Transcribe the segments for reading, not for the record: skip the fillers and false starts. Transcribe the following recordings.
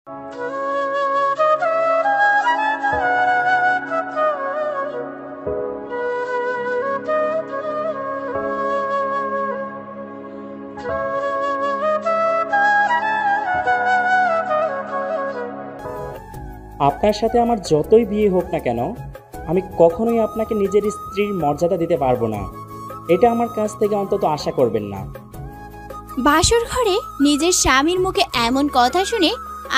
আপনার সাথে আমার যতই বিয়ে হোক না কেন, আমি কখনোই আপনাকে নিজের স্ত্রীর মর্যাদা দিতে পারবো না। এটা আমার কাছ থেকে অন্তত আশা করবেন না। বাসর ঘরে নিজের স্বামীর মুখে এমন কথা শুনে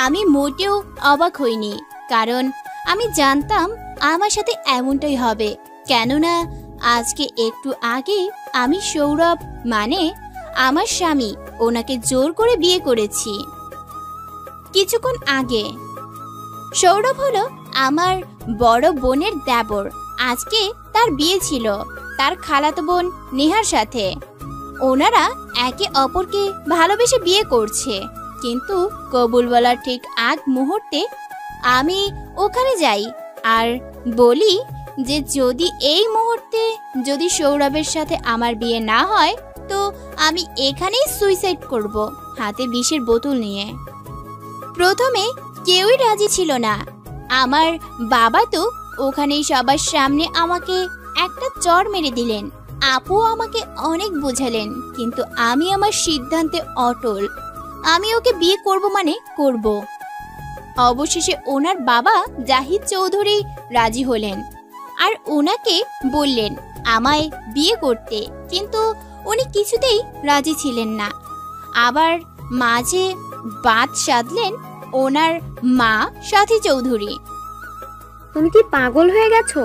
আমি মোটেও অবাক হইনি, কারণ আমি জানতাম আমার সাথে এমনটাই হবে। কেননা আজকে একটু আগে আমি সৌরভ মানে আমার স্বামী ওনাকে জোর করে বিয়ে করেছি। কিছুক্ষণ আগে সৌরভ হলো আমার বড় বোনের দেবর। আজকে তার বিয়ে ছিল তার খালাতো বোন নেহার সাথে। ওনারা একে অপরকে ভালোবেসে বিয়ে করছে, কিন্তু কবুল বলার ঠিক আগ মুহূর্তে আমি ওখানে যাই আর বলি যে যদি এই মুহূর্তে যদি সৌরভের সাথে আমার বিয়ে না হয় তো আমি এখানেই সুইসাইড করব, হাতে বিষের বোতল নিয়ে। প্রথমে কেউই রাজি ছিল না। আমার বাবা তো ওখানেই সবার সামনে আমাকে একটা চড় মেরে দিলেন। আপু আমাকে অনেক বোঝালেন, কিন্তু আমি আমার সিদ্ধান্তে অটল। আমি ওকে বিয়ে করব মানে করব। অবশেষে ওনার বাবা জাহিদ চৌধুরী রাজি হলেন আর ওনাকে বললেন আমায় বিয়ে করতে, কিন্তু উনি কিছুতেই রাজি ছিলেন না। আবার মাঝে বাদ সাধলেন ওনার মা সাথী চৌধুরী। তুমি কি পাগল হয়ে গেছো?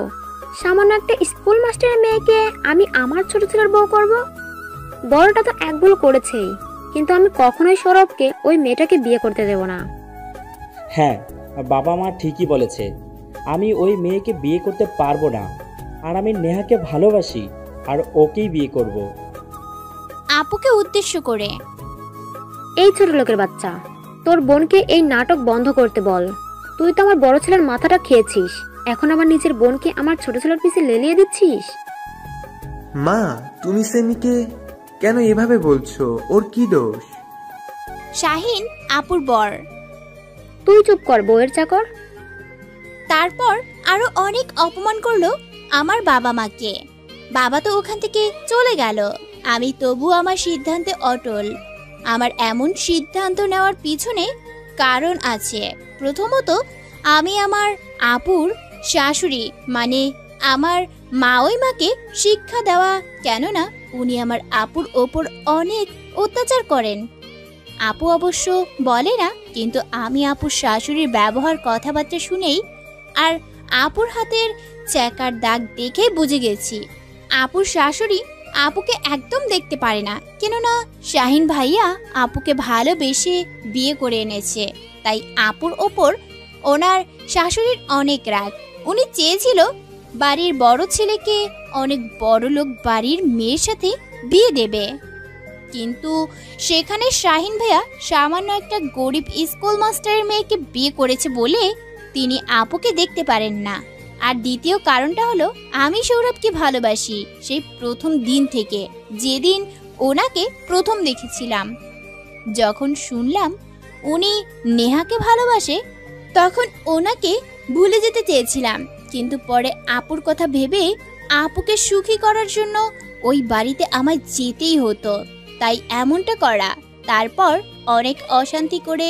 সামান্য একটা স্কুল মাস্টারের মেয়েকে আমি আমার ছোট ছেলের বউ করব? বড়টা তো এক ভুল করেছেই, কিন্তু আমি কখনোই সৌরভকে ওই মেয়েটাকে বিয়ে করতে দেব না। হ্যাঁ, বাবা মা ঠিকই বলেছে, আমি ওই মেয়েকে বিয়ে করতে পারবো না। আর আমি নেহাকে ভালোবাসি আর ওকেই বিয়ে করব। আপুকে উদ্দেশ্য করে, এই ছোট লোকের বাচ্চা, তোর বোনকে এই নাটক বন্ধ করতে বল। তুই তো আমার বড় ছেলের মাথাটা খেয়েছিস, এখন আবার নিজের বোনকে আমার ছোট ছেলের পিছে লেলিয়ে দিচ্ছিস। মা, তুমি সেমিকে কেন এভাবে বলছো? ওর কি দোষ? শাহিন আপুর বর। তুই চুপ কর, বউয়ের চাকর। তারপর আরো অনেক অপমান করলো আমার বাবা মাকে। বাবা তো ওখান থেকে চলে গেল। আমি তবু আমার সিদ্ধান্তে অটল। আমার এমন সিদ্ধান্ত নেওয়ার পিছনে কারণ আছে। প্রথমত, আমি আমার আপুর শাশুড়ি মানে আমার মাওই মাকে শিক্ষা দেওয়া, কেননা উনি আমার আপুর ওপর অনেক অত্যাচার করেন। আপু অবশ্য বলে না, কিন্তু আমি আপুর শাশুড়ির ব্যবহার কথাবার্তা শুনেই আর আপুর হাতের চেকার দাগ দেখে বুঝে গেছি আপুর শাশুড়ি আপুকে একদম দেখতে পারে না, কেননা শাহিন ভাইয়া আপুকে ভালোবেসে বিয়ে করে এনেছে। তাই আপুর ওপর ওনার শাশুড়ির অনেক রাগ। উনি চেয়েছিল বাড়ির বড় ছেলেকে অনেক বড় লোক বাড়ির মেয়ের সাথে বিয়ে দেবে, কিন্তু সেখানে শাহিন ভাইয়া সামান্য একটা গরিব স্কুল মাস্টারের মেয়েকে বিয়ে করেছে বলে তিনি আপুকে দেখতে পারেন না। আর দ্বিতীয় কারণটা হলো আমি সৌরভকে ভালোবাসি সেই প্রথম দিন থেকে, যেদিন ওনাকে প্রথম দেখেছিলাম। যখন শুনলাম উনি নেহাকে ভালোবাসে তখন ওনাকে ভুলে যেতে চেয়েছিলাম, কিন্তু পরে আপুর কথা ভেবে আপুকে সুখী করার জন্য ওই বাড়িতে আমায় যেতেই হতো, তাই এমনটা করা। তারপর অনেক অশান্তি করে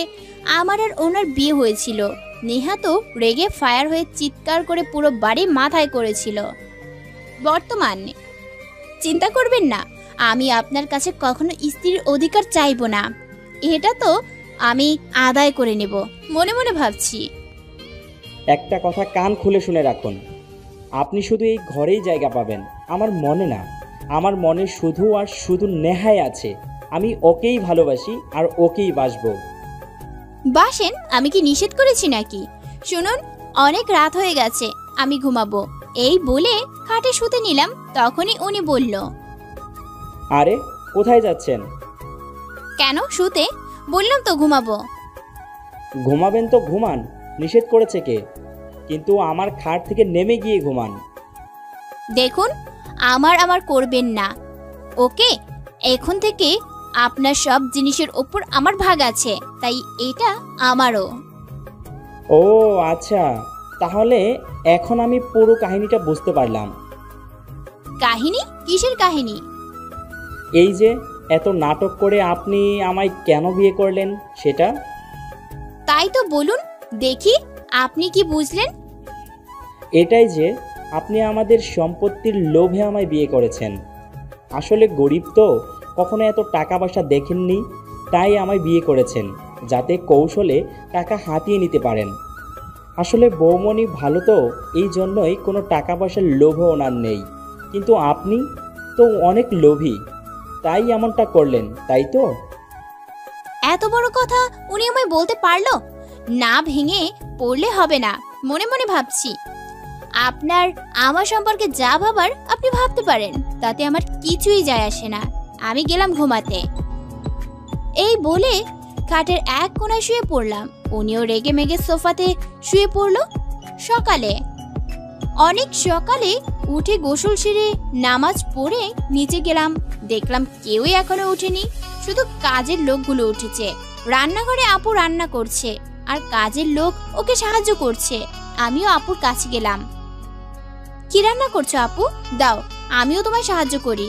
আমার আর ওনার বিয়ে হয়েছিল। নেহা তো রেগে ফায়ার হয়ে চিৎকার করে পুরো বাড়ি মাথায় করেছিল। বর্তমানে চিন্তা করবেন না, আমি আপনার কাছে কখনো স্ত্রীর অধিকার চাইব না, এটা তো আমি আদায় করে নেব মনে মনে ভাবছি। একটা কথা কান খুলে শুনে রাখুন, আপনি শুধু এই ঘরেই জায়গা পাবেন, আমার মনে না। আমার মনে শুধু আর শুধু নেহাই আছে। আমি ওকেই ভালোবাসি আর ওকেই বাসবো। বাসেন, আমি কি নিষেধ করেছি নাকি? শুনুন, অনেক রাত হয়ে গেছে, আমি ঘুমাবো। এই বলে খাটে শুতে নিলাম, তখনই উনি বলল, আরে কোথায় যাচ্ছেন? কেন শুতে? বললাম তো ঘুমাবো। ঘুমাবেন তো ঘুমান, নিষেধ করেছে কে? কিন্তু আমার খাট থেকে নেমে গিয়ে ঘুমান। দেখুন, আমার করবেন না, ওকে? এখন থেকে আপনার সব জিনিসের ওপর আমার ভাগ আছে, তাই এটা আমারও। ও আচ্ছা, তাহলে এখন আমি পুরো কাহিনীটা বুঝতে পারলাম। কাহিনী? কিসের কাহিনী? এই যে এত নাটক করে আপনি আমায় কেন বিয়ে করলেন সেটা। তাই তো বলুন দেখি, আপনি কি বুঝলেন? এটাই যে আপনি আমাদের সম্পত্তির লোভে আমায় বিয়ে করেছেন। আসলে গরিব তো, কখনো এত টাকা পয়সা দেখেননি, তাই আমায় বিয়ে করেছেন যাতে কৌশলে টাকা হাতিয়ে নিতে পারেন। আসলে বৌমনি ভালো তো, এই জন্যই কোনো টাকা পয়সার লোভও ওনার নেই। কিন্তু আপনি তো অনেক লোভী, তাই এমনটা করলেন, তাই তো? এত বড় কথা উনি আমায় বলতে পারলো? না ভেঙে পড়লে হবে না, মনে মনে ভাবছি। আপনার আমার সম্পর্কে যা ভাবার আপনি ভাবতে পারেন, তাতে আমার কিছুই যায় আসে না। আমি গেলাম ঘুমাতে। এই বলে খাটের এক কোণায় শুয়ে পড়লাম। উনিও রেগে মেগে সোফাতে শুয়ে পড়ল। অনেক সকালে উঠে গোসল সেরে নামাজ পড়ে নিচে গেলাম। দেখলাম কেউই এখনো ওঠেনি, শুধু কাজের লোকগুলো উঠেছে। রান্নাঘরে আপু রান্না করছে আর কাজের লোক ওকে সাহায্য করছে। আমিও আপুর কাছে গেলাম। কি রান্না করছো আপু? দাও আমিও তোমায় সাহায্য করি।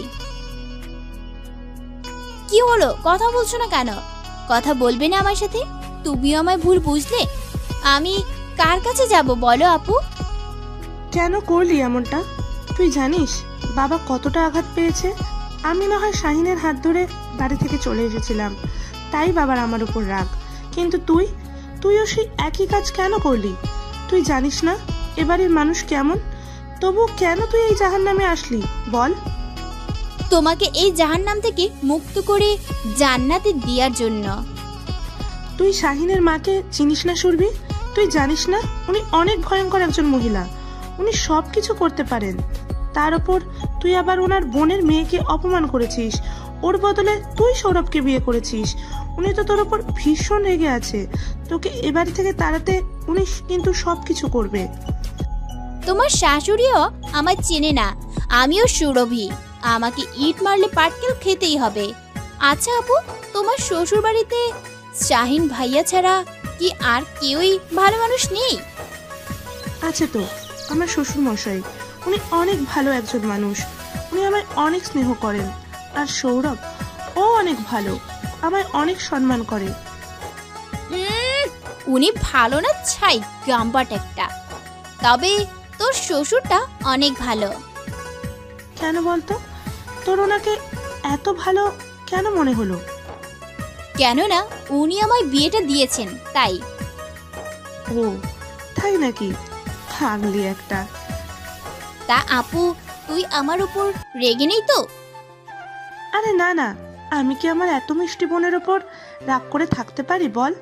কি হলো, কথা বলছো না কেন? কথা বলবে না আমার সাথে? তুমিও আমায় ভুল বুঝলে। আমি কার কাছে যাব বলো আপু? কেন করলি এমনটা? তুই জানিস বাবা কতটা আঘাত পেয়েছে? আমি না হয় শাহিনের হাত ধরে বাড়ি থেকে চলে এসেছিলাম, তাই বাবার আমার উপর রাগ। কিন্তু তুইও সেই একই কাজ কেন করলি? তুই জানিস না এবারের মানুষ কেমন? তবু কেন তুই এই জাহান্নামে আসলি বল? তোমাকে এই জাহান্নাম থেকে মুক্ত করে জান্নাতে দেওয়ার জন্য। তুই শাহিনের মাকে চিনিস না সুরভি? তুই জানিস না উনি অনেক ভয়ঙ্কর একজন মহিলা। উনি সব কিছু করতে পারেন। তার উপর তুই আবার ওনার বোনের মেয়েকে অপমান করেছিস। ওর বদলে তুই সৌরভকে বিয়ে করেছিস। উনি তো তোর উপর ভীষণ রেগে আছে। তোকে এ বাড়ি থেকে তাড়াতে উনি কিন্তু সব কিছু করবে। তোমার শাশুড়িও আমায় চেনে না। আমিও সুরভি। আমাকে ইট মারলে পাটকেল খেতেই হবে। আচ্ছা আপু, তোমার শ্বশুর বাড়িতে শাহিন ভাইয়া ছাড়া কি আর কেউই ভালো মানুষ নেই? আছে তো, আমার শ্বশুর মশাই। উনি অনেক ভালো একজন মানুষ। উনি আমায় অনেক স্নেহ করেন। আর সৌরভ, ও অনেক ভালো, আমায় অনেক সম্মান করে। উনি ভালো না ছাই, গাম্বাট একটা। তবে তোর শ্বশুরটা অনেক ভালো। কেন বলতো? তোর ওনাকে এত ভালো কেন মনে হলো? কেননা উনি আমায় বিয়েটা দিয়েছেন, তাই। ও তাই নাকি? পাগলি একটা। তা আপু, তুই আমার উপর রেগে নেই তো? আরে না না, আমি কি আমার এত মিষ্টি বোনের ওপর রাগ করে থাকতে পারি বল?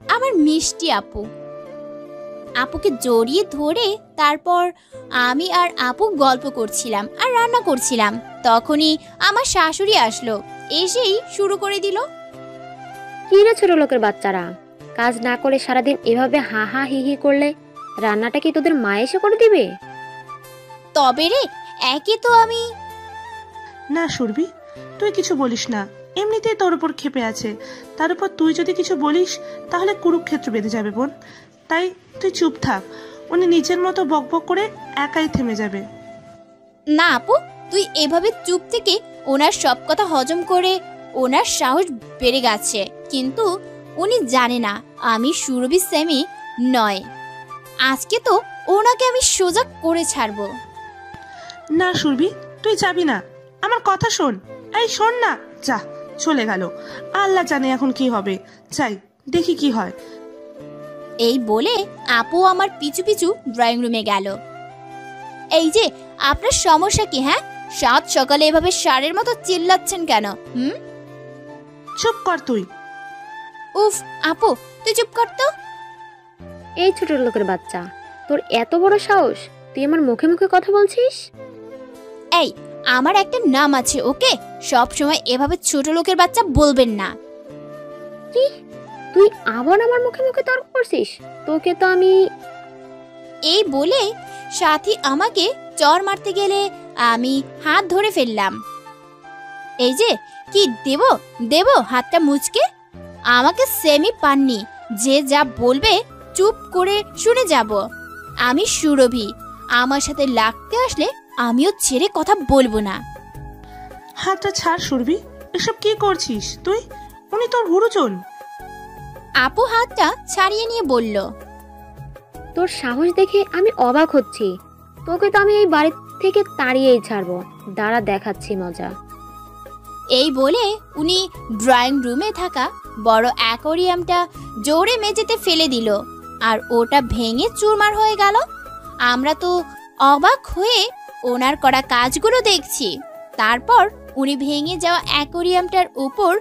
আমার মিষ্টি আপু। আপুকে জড়িয়ে ধরে তারপর আমি আর আপু গল্প করছিলাম আর রান্না করছিলাম। তখনই আমার শাশুড়ি আসলো, এসেই শুরু করে দিল। কি রে ছোট লোকের বাচ্চারা, কাজ না করে সারাদিন এভাবে হা হা হি হি করলে রান্নাটা কি তোদের মা এসে করে দিবে? তবে রে, একে তো আমি। না সুরভি, তুই কিছু বলিস না। এমনিতেই তোর উপর ক্ষেপে আছে, তার উপর তুই যদি কিছু বলিস তাহলে কুরুক্ষেত্র বেঁধে যাবে বোন। তাই তুই চুপ থাক। উনি নিজের মতো বকবক করে একাই থেমে যাবে। না আপু, তুই এভাবে চুপ থেকে ওনার সব কথা হজম করে ওনার সাহস বেড়ে গেছে। কিন্তু উনি জানে না আমি সুরভি সেমি নয়। আজকে তো ওনাকে আমি সোজা করে ছাড়বো। না সুরভি, তুই যাবি না। আমার কথা শোন। এই শোন না, যা, চলে গেল। আল্লাহ জানে এখন কি হবে। যাই দেখি কি হয়। এই বলে আপু আমার পিছু পিছু ড্রয়িং রুমে গেল। এই যে, আপনার সমস্যা কি? হ্যাঁ, সাত সকালে এভাবে ষাঁড়ের মতো চিল্লাচ্ছেন কেন? চুপ কর তুই। উফ আপু, তুই চুপ কর তো। এই ছোট লোকের বাচ্চা, তোর এত বড় সাহস, তুই আমার মুখে মুখে কথা বলছিস? এই, আমার একটা নাম আছে, ওকে? সব সময় এভাবে ছোট লোকের বাচ্চা বলবেন না। কি, তুই আবার আমার মুখে মুখে তর্ক করছিস? তোকে তো আমি। এই বলে সাথী আমাকে চর মারতে গেলে আমি হাত ধরে ফেললাম। এই যে, কি দেব হাতটা মুচকে? আমাকে সেমি পাননি। যে যা বলবে চুপ করে শুনে যাব। আমি সুরভি, আমার সাথে লাগতে আসলে আমিও ছেড়ে কথা বলবো না। হাতটা ছাড় সুরভি, এসব কি করছিস তুই? উনি তোর গুরুজন। আপু হাতটা ছাড়িয়ে নিয়ে বলল, তোর সাহস দেখে আমি অবাক হচ্ছি। তোকে তো আমি এই বাড়ি থেকে তাড়িয়েই ছাড়বো। দাঁড়া, দেখাচ্ছি মজা। এই বলে উনি ড্রয়িং রুমে থাকা বড় অ্যাকোরিয়ামটা জোরে মেঝেতে ফেলে দিল, আর ওটা ভেঙে চুরমার হয়ে গেল। আমরা তো অবাক হয়ে ওনার করা কাজগুলো দেখছি। তারপর উনি ভেঙে যাওয়া অ্যাকোরিয়ামটার উপর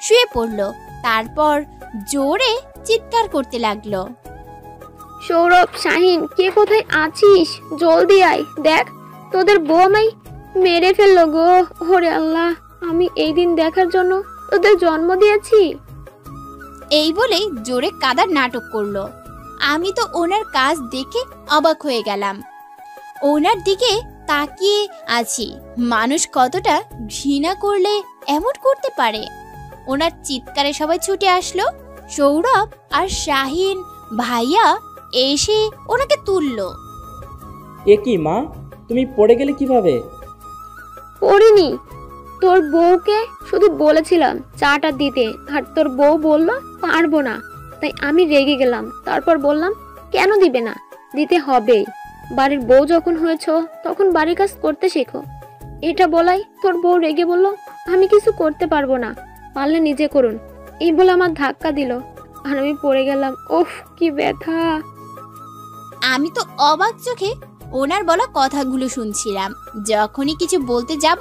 শুয়ে পড়ল, তারপর জোরে চিৎকার করতে লাগলো। সৌরভ, শাহিন, কে কোথায় আছিস? জলদি আয়, দেখ তোদের বউ আমায় মেরে ফেললো গো। ওরে আল্লাহ, আমি এই দিন দেখার জন্য তোদের জন্ম দিয়েছি। এই বলেই জোরে কাদার নাটক করলো। আমি তো ওনার কাজ দেখে অবাক হয়ে গেলাম। ওনার দিকে তাকিয়ে আছি, মানুষ কতটা ঘৃণা করলে এমন করতে পারে। ওনার চিৎকারে সবাই ছুটে আসলো। সৌরভ আর শাহিন ভাইয়া এসে ওনাকে তুললো। এ কি মা, তুমি পড়ে গেলে কিভাবে? পড়িনি, তোর বউকে শুধু বলেছিলাম চাটা দিতে, আর তোর বউ বলল পারবো না, তাই আমি রেগে গেলাম। তারপর বললাম কেন দিবে না, দিতে হবেই। বাড়ির বউ যখন হয়েছো তখন বাড়ির কাজ করতে শেখো। এটা বলাই তোর বউ রেগে বলল আমি কিছু করতে পারবো না, পারলে নিজে করুন। এই বলে আমার ধাক্কা দিল আর আমি পড়ে গেলাম। ওফ, কি ব্যথা! আমি তো অবাক চোখে ওনার বলা কথাগুলো শুনছিলাম। যখনই কিছু বলতে যাব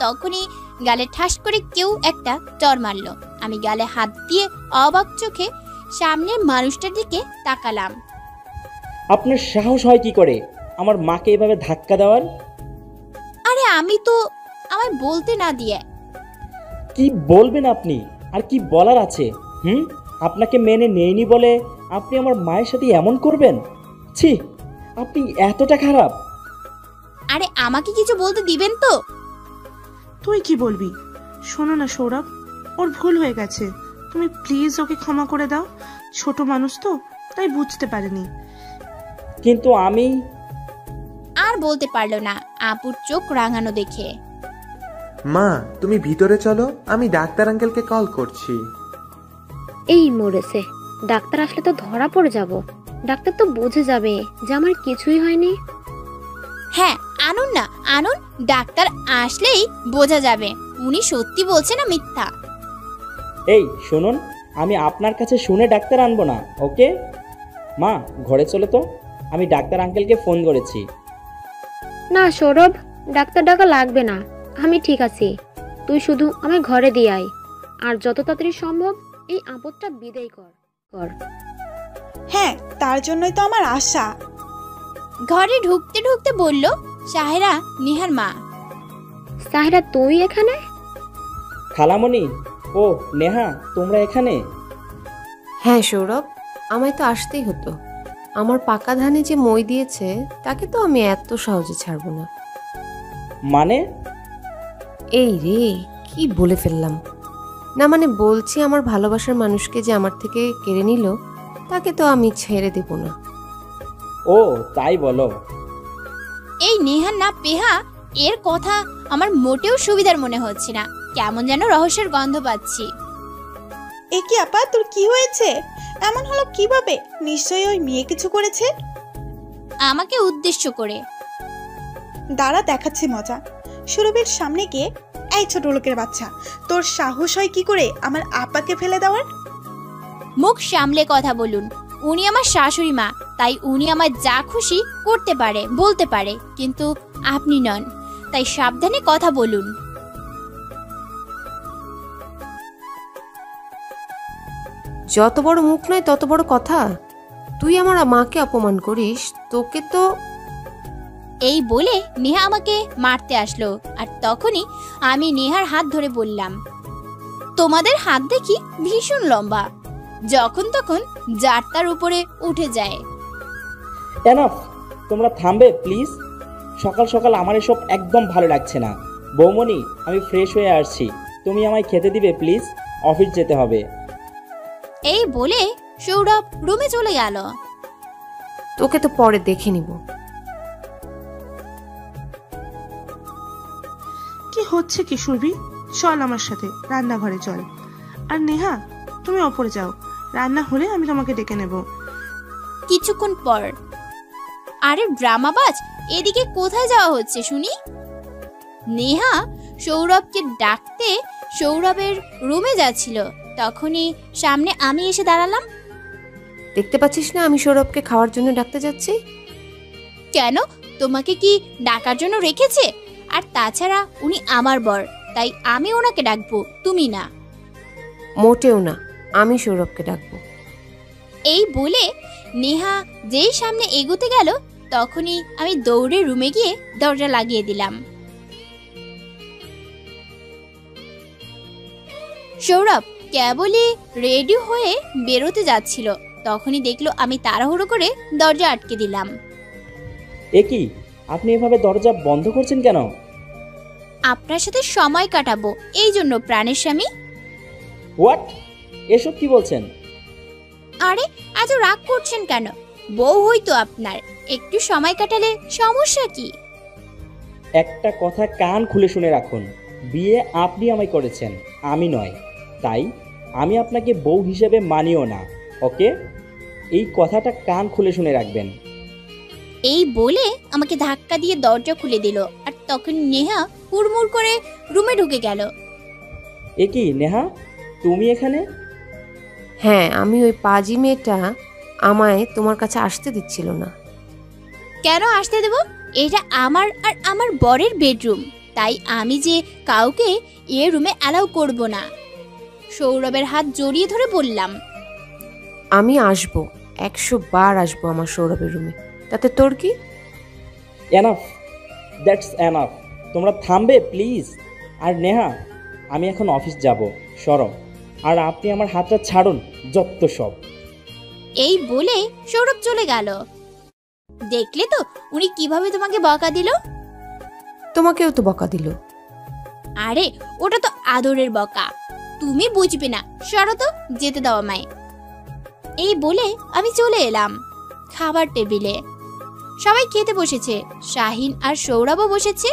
তখনই গালে ঠাস করে কেউ একটা চড় মারলো। আমি গালে হাত দিয়ে অবাক চোখে সামনের মানুষটার দিকে তাকালাম। আপনার সাহস হয় কি করে আমার মাকে এভাবে ধাক্কা দেওয়ার? আরে আমি তো আমায় বলতে না দিয়ে। কি বলবেন আপনি? আর কি বলার আছে? আপনাকে মেনে নেয়নি বলে আপনি আমার মায়ের সাথে এমন করবেন? ছি, আপনি এতটা খারাপ? আরে আমাকে কিছু বলতে দিবেন তো? তুই কি বলবি? শোনো না সৌরভ, ওর ভুল হয়ে গেছে, তুমি প্লিজ ওকে ক্ষমা করে দাও। ছোট মানুষ তো, তাই বুঝতে পারেনি। কিন্তু আমি... আর বলতে পারলো না আপুর চোখ রাঙানো দেখে। মা, তুমি ভিতরে চলো, আমি ডাক্তার আঙ্কেলকে কল করছি। এই মরেছে, ডাক্তার আসলে তো ধরা পড়ে যাব। ডাক্তার তো বুঝে যাবে যে আমার কিছুই হয়নি। হ্যাঁ আনুন না, আনুন, ডাক্তার আসলেই বোঝা যাবে উনি সত্যি বলছে না মিথ্যা। এই শুনুন, আমি আপনার কাছে শুনে ডাক্তার আনবো না, ওকে? মা, ঘরে চলে তো, আমি ডাক্তার আঙ্কেলকে ফোন করেছি। না সৌরভ, ডাক্তার ডাকা লাগবে না, আমি ঠিক আছি। তুই শুধু আমায় ঘরে দিয়ে আয়, আর যত তাড়াতাড়ি সম্ভব এই আপদটা বিদায় কর। হ্যাঁ, তার জন্যই তো আমার আশা। ঘরে ঢুকতে ঢুকতে বলল সাহেরা, নেহার মা। সাহেরা, তুই এখানে? খালামণি, ও নেহা, তোমরা এখানে? হ্যাঁ সৌরভ, আমায় তো আসতেই হতো। আমার পাকা ধানে যে মই দিয়েছে তাকে তো আমি এত সহজে ছাড়বো না। মানে? এই রে, কি বলে ফেললাম! না মানে বলছি, আমার ভালোবাসার মানুষকে যে আমার থেকে কেড়ে নিল তাকে তো আমি ছেড়ে দেব না। ও তাই বলো? এই নেহা না পেহা, এর কথা আমার মোটেও সুবিধার মনে হচ্ছে না। কেমন যেন রহস্যের গন্ধ পাচ্ছি। এ কি আপা, তোর কি হয়েছে? এমন হলো কিভাবে? নিশ্চয়ই ওই মেয়ে কিছু করেছে। আমাকে উদ্দেশ্য করে। দাঁড়া, দেখাচ্ছে মজা। সুরভির সামনে গিয়ে, এই ছোট লোকের বাচ্চা, তোর সাহস হয় কি করে আমার আপাকে ফেলে দেওয়ার? মুখ সামলে কথা বলুন। উনি আমার শাশুড়ি মা, তাই উনি আমার যা খুশি করতে পারে, বলতে পারে, কিন্তু আপনি নন, তাই সাবধানে কথা বলুন। যত বড় মুখ নয় তত বড় কথা। তুই আমার মাকে অপমান করিস, তোকে তো... এই বলে নেহা আমাকে মারতে আসলো, আর তখনই আমি নেহার হাত ধরে বললাম, তোমাদের হাত দেখি ভীষণ লম্বা, যখন তখন যার তার উপরে উঠে যায়। এনাফ, তোমরা থামবে প্লিজ? সকাল সকাল আমার এসব একদম ভালো লাগছে না। বৌমণি, আমি ফ্রেশ হয়ে আসছি, তুমি আমায় খেতে দিবে প্লিজ? অফিস যেতে হবে। এই বলে সৌরভ রুমে চলে গেল। তোকে তো পরে দেখে নিব। কি হচ্ছে কি সুরভি? চল আমার সাথে রান্নাঘরে চল। আর নেহা, তুমি ওপরে যাও, রান্না হলে আমি তোমাকে ডেকে নেব। কিছুক্ষণ পর, আরে ড্রামাবাজ, এদিকে কোথায় যাওয়া হচ্ছে শুনি? নেহা সৌরভকে ডাকতে সৌরভের রুমে যাচ্ছিল, তখনই সামনে আমি এসে দাঁড়ালাম। দেখতে পাচ্ছিস না আমি সৌরভকে খাওয়ার জন্য ডাকতে যাচ্ছি? কেন, তোমাকে কি ডাকার জন্য রেখেছে? আর তাছাড়া উনি আমার বর, তাই আমি ওনাকে ডাকবো, তুমি না। মোটেও না, আমি সৌরভকে ডাকবো। এই বলে নেহা যেই সামনে এগোতে গেল, তখনই আমি দৌড়ে রুমে গিয়ে দরজা লাগিয়ে দিলাম। সৌরভ কেবলই রেডি হয়ে বেরোতে যাচ্ছিল, তখনই দেখলো আমি তাড়াহুড়ো করে দরজা আটকে দিলাম। এ কি, আপনি এভাবে দরজা বন্ধ করছেন কেন? আপনার সাথে সময় কাটাবো এই জন্য প্রাণের স্বামী। হোয়াট? এসব কি বলছেন? আরে এত রাগ করছেন কেন? বউ হইতো আপনার, একটু সময় কাটালে সমস্যা কি? একটা কথা কান খুলে শুনে রাখুন, বিয়ে আপনি আমায় করেছেন, আমি নয়। তাই আমি আপনাকে বউ হিসেবে মানিও না, ওকে? এই কথাটা কান খুলে শুনে রাখবেন। এই বলে আমাকে ধাক্কা দিয়ে দরজা খুলে দিল, আর তখন নেহা হুড়মুড় করে রুমে ঢুকে গেল। এ কি নেহা, তুমি এখানে? হ্যাঁ, আমি ওই পাজি মেয়েটা আমায় তোমার কাছে আসতে দিচ্ছিল না। কেন আসতে দেব? এটা আমার আর আমার বরের বেডরুম, তাই আমি যে কাউকে এ রুমে অ্যালাউ করব না। সৌরভের হাত জড়িয়ে ধরে বললাম। আমি আসবো, 100 বার আসবো আমার সৌরভের রুমে, তাতে তোর কি? Enough, that's enough. তোমরা থামবে প্লিজ। আর নেহা, আমি এখন অফিস যাব, সরো। আর আপনি আমার হাতটা ছাড়ুন, যত সব। এই বলে সৌরভ চলে গেল। দেখলে তো উনি কিভাবে তোমাকে বকা দিল? তোমাকেও তো বকা দিল। আরে ওটা তো আদরের বকা, তুমি বুঝবে না, সরো তো, যেতে দাও আমায়। এই বলে আমি চলে এলাম খাবার টেবিলে। সবাই খেতে বসেছে, শাহিন আর সৌরভও বসেছে।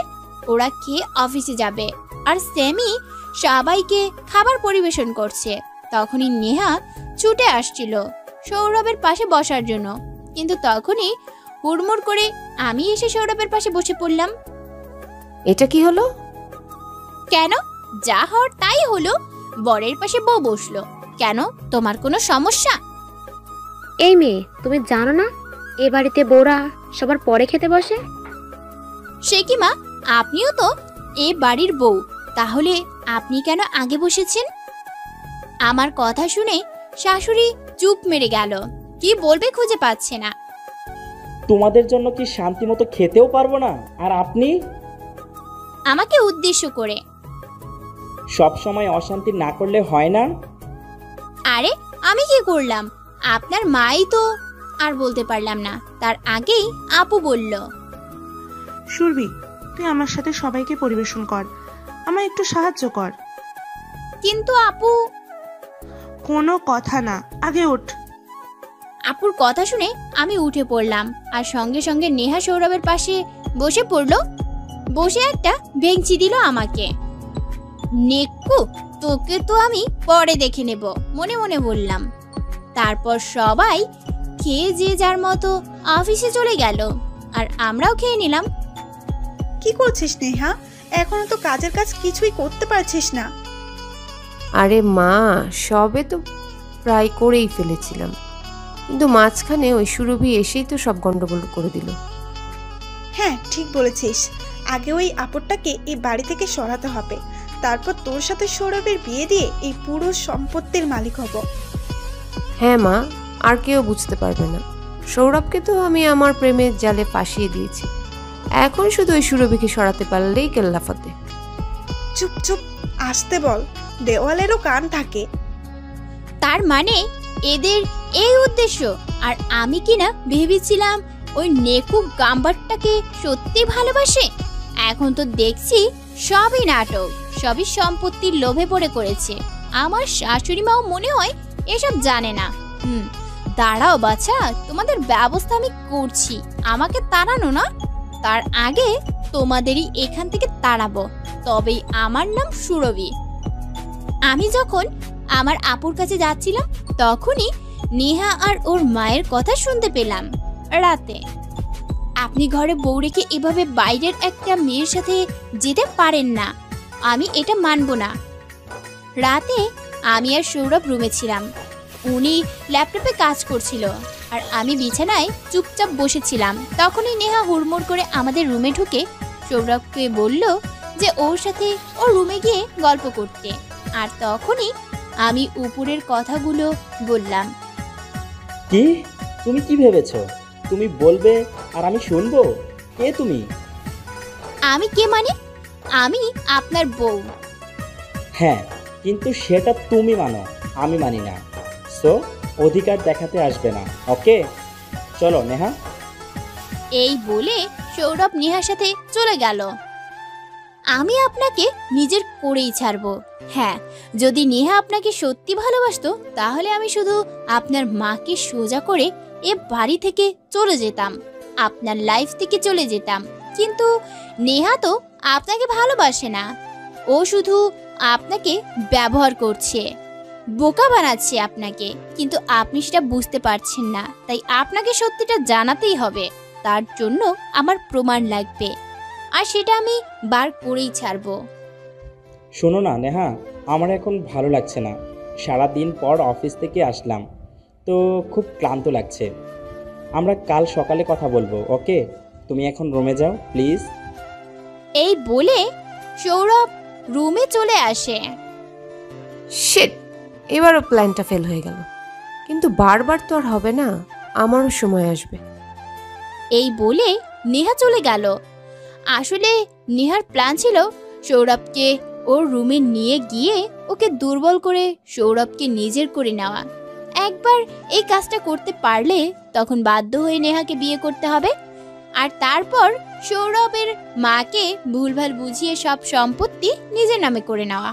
ওরা খেয়ে অফিসে যাবে, আর স্যামি সবাইকে খাবার পরিবেশন করছে। তখনই নেহা ছুটে আসছিল সৌরভের পাশে বসার জন্য, কিন্তু তখনই হুড়মুড় করে আমি এসে সৌরভের পাশে বসে পড়লাম। এটা কি হলো? কেন, যা হওয়ার তাই হলো, বরের পাশে বউ বসলো। কেন, তোমার কোনো সমস্যা? এই মেয়ে, তুমি জানো না এ বাড়িতে বউরা সবার পরে খেতে বসে? সে কি মা, আপনিও তো এ বাড়ির বউ, তাহলে আপনি কেন আগে বসেছেন? আমার কথা শুনে শাশুড়ি চুপ মেরে গেল, কি বলবে খুঁজে পাচ্ছে না। তোমাদের জন্য কি শান্তি মতো খেতেও পারবো না? আর আপনি আমাকে উদ্দেশ্য করে। সব সময় অশান্তি না করলে হয় না? আরে আমি কি করলাম? আপনার মাই তো। আর বলতে পারলাম না, তার আগেই আপু বলল। সুরভি, তুই আমার সাথে সবাইকে পরিবেশন কর, আমায় একটু সাহায্য কর। কিন্তু আপু। কোনো কথা না, আগে ওঠ। আপুর কথা শুনে আমি উঠে পড়লাম, আর সঙ্গে সঙ্গে নেহা সৌরভের পাশে বসে পড়ল। বসে একটা বেঞ্চি দিল আমাকে। নেকু, তোকে তো আমি পরে দেখে নেব, মনে মনে বললাম। তারপর সবাই খেয়ে যে যার মতো অফিসে চলে গেল, আর আমরাও খেয়ে নিলাম। কি করছিস নেহা? এখনো তো কাজের কাজ কিছুই করতে পারছিস না। আরে মা, সবে তো প্রায় করেই ফেলেছিলাম, কিন্তু মাঝখানে ওই সুরভি এসেই তো সব গন্ডগোল করে দিল। হ্যাঁ, ঠিক বলেছিস। আগে ওই আপদটাকে এই বাড়ি থেকে সরাতে হবে, তারপর তোর সাথে সৌরভের বিয়ে দিয়ে এই পুরো সম্পত্তির মালিক হব। হ্যাঁ মা, আর কেউ বুঝতে পারবে না। সৌরভকে তো আমি আমার প্রেমের জালে ফাঁসিয়ে দিয়েছি, এখন শুধু ওই সুরভিকে সরাতে পারলেই কেল্লাফাতে। চুপ চুপ, আসতে বল, দেওয়ালেরও কান থাকে। তার মানে এদের এই উদ্দেশ্য। আর আমি কিনা ভেবেছিলাম ওই নেকু গাম্বারটাকে সত্যি ভালোবাসে। এখন তো দেখছি সবই নাটক, সবই সম্পত্তির লোভে পড়ে করেছে। আমার শাশুড়ি মাও মনে হয় এসব জানে না। দাঁড়াও বাছা, তোমাদের ব্যবস্থা আমি করছি। আমাকে তাড়ানো না, তার আগে তোমাদেরই এখান থেকে তাড়াবো। তবেই আমার নাম সুরভি। আমি যখন আমার আপুর কাছে যাচ্ছিলাম তখনই নেহা আর ওর মায়ের কথা শুনতে পেলাম। রাতে আপনি ঘরে বউ রেখে এভাবে বাইরের একটা মেয়ের সাথে যেতে পারেন না, আমি এটা মানব না। রাতে আমি আর সৌরভ রুমে ছিলাম। উনি ল্যাপটপে কাজ করছিল আর আমি বিছানায় চুপচাপ বসেছিলাম। তখনই নেহা হুড়মুড় করে আমাদের রুমে ঢুকে সৌরভকে বলল যে ওর সাথে ওর রুমে গিয়ে গল্প করতে। আর তখনই আমি উপরের কথাগুলো বললাম। কি? তুমি কি ভেবেছো তুমি বলবে আর আমি শুনবো? কে তুমি? আমি কে মানে? আমি আপনার বউ। হ্যাঁ, কিন্তু সেটা তুমি মানো, আমি মানি না। সো অধিকার দেখাতে আসবে না, ওকে? চলো নেহা। এই বলে সৌরভ নেহার সাথে চলে গেল। আমি আপনাকে নিজের করেই ছাড়বো। হ্যাঁ, যদি নেহা আপনাকে সত্যি ভালোবাসতো তাহলে আমি শুধু আপনার মাকে সোজা করে এ বাড়ি থেকে চলে যেতাম, আপনার লাইফ থেকে চলে যেতাম। কিন্তু নেহা তো আপনাকে ভালোবাসে না, ও শুধু আপনাকে ব্যবহার করছে, বোকা বানাচ্ছে আপনাকে। কিন্তু আপনি সেটা বুঝতে পারছেন না, তাই আপনাকে সত্যিটা জানাতেই হবে। তার জন্য আমার প্রমাণ লাগবে, আর সেটা আমি বার করেই ছাড়বো। শোনো না নেহা, আমার এখন ভালো লাগছে না। সারা দিন পর অফিস থেকে আসলাম তো খুব ক্লান্ত লাগছে। আমরা কাল সকালে কথা বলবো, ওকে? তুমি এখন রুমে যাও প্লিজ। এই বলে সৌরভ রুমে চলে আসে। শিট, এবারও প্ল্যানটা ফেল হয়ে গেল। কিন্তু বারবার তো আর হবে না, আমারও সময় আসবে। এই বলে নেহা চলে গেল। আসলে নেহার প্ল্যান ছিল সৌরভকে ওর রুমে নিয়ে গিয়ে ওকে দুর্বল করে সৌরভকে নিজের করে নেওয়া। একবার এই কাজটা করতে পারলে তখন বাধ্য হয়ে নেহাকে বিয়ে করতে হবে, আর তারপর সৌরভের মাকে ভুলভাল বুঝিয়ে সব সম্পত্তি নিজের নামে করে নেওয়া।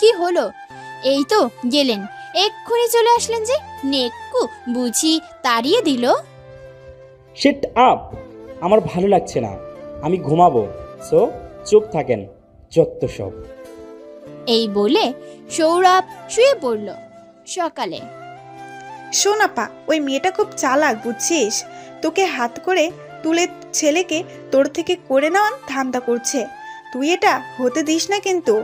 কি হলো? এই তো গেলেন, এক্ষুনি চলে আসলেন যে। নেক্কু বুঝি তাড়িয়ে দিল? শিট আপ, আমার ভালো লাগছে না, আমি ঘুমাবো। সো চুপ থাকেন, যত সব। এই বলে সৌরভ শুয়ে পড়ল। সকালে শোন আপা, ওই মেয়েটা খুব চালাক বুঝছিস, তোকে হাত করে তুলে ছেলেকে তোর থেকে করে নেওয়ার ধান্দা করছে। তুই এটা হতে দিস না কিন্তু।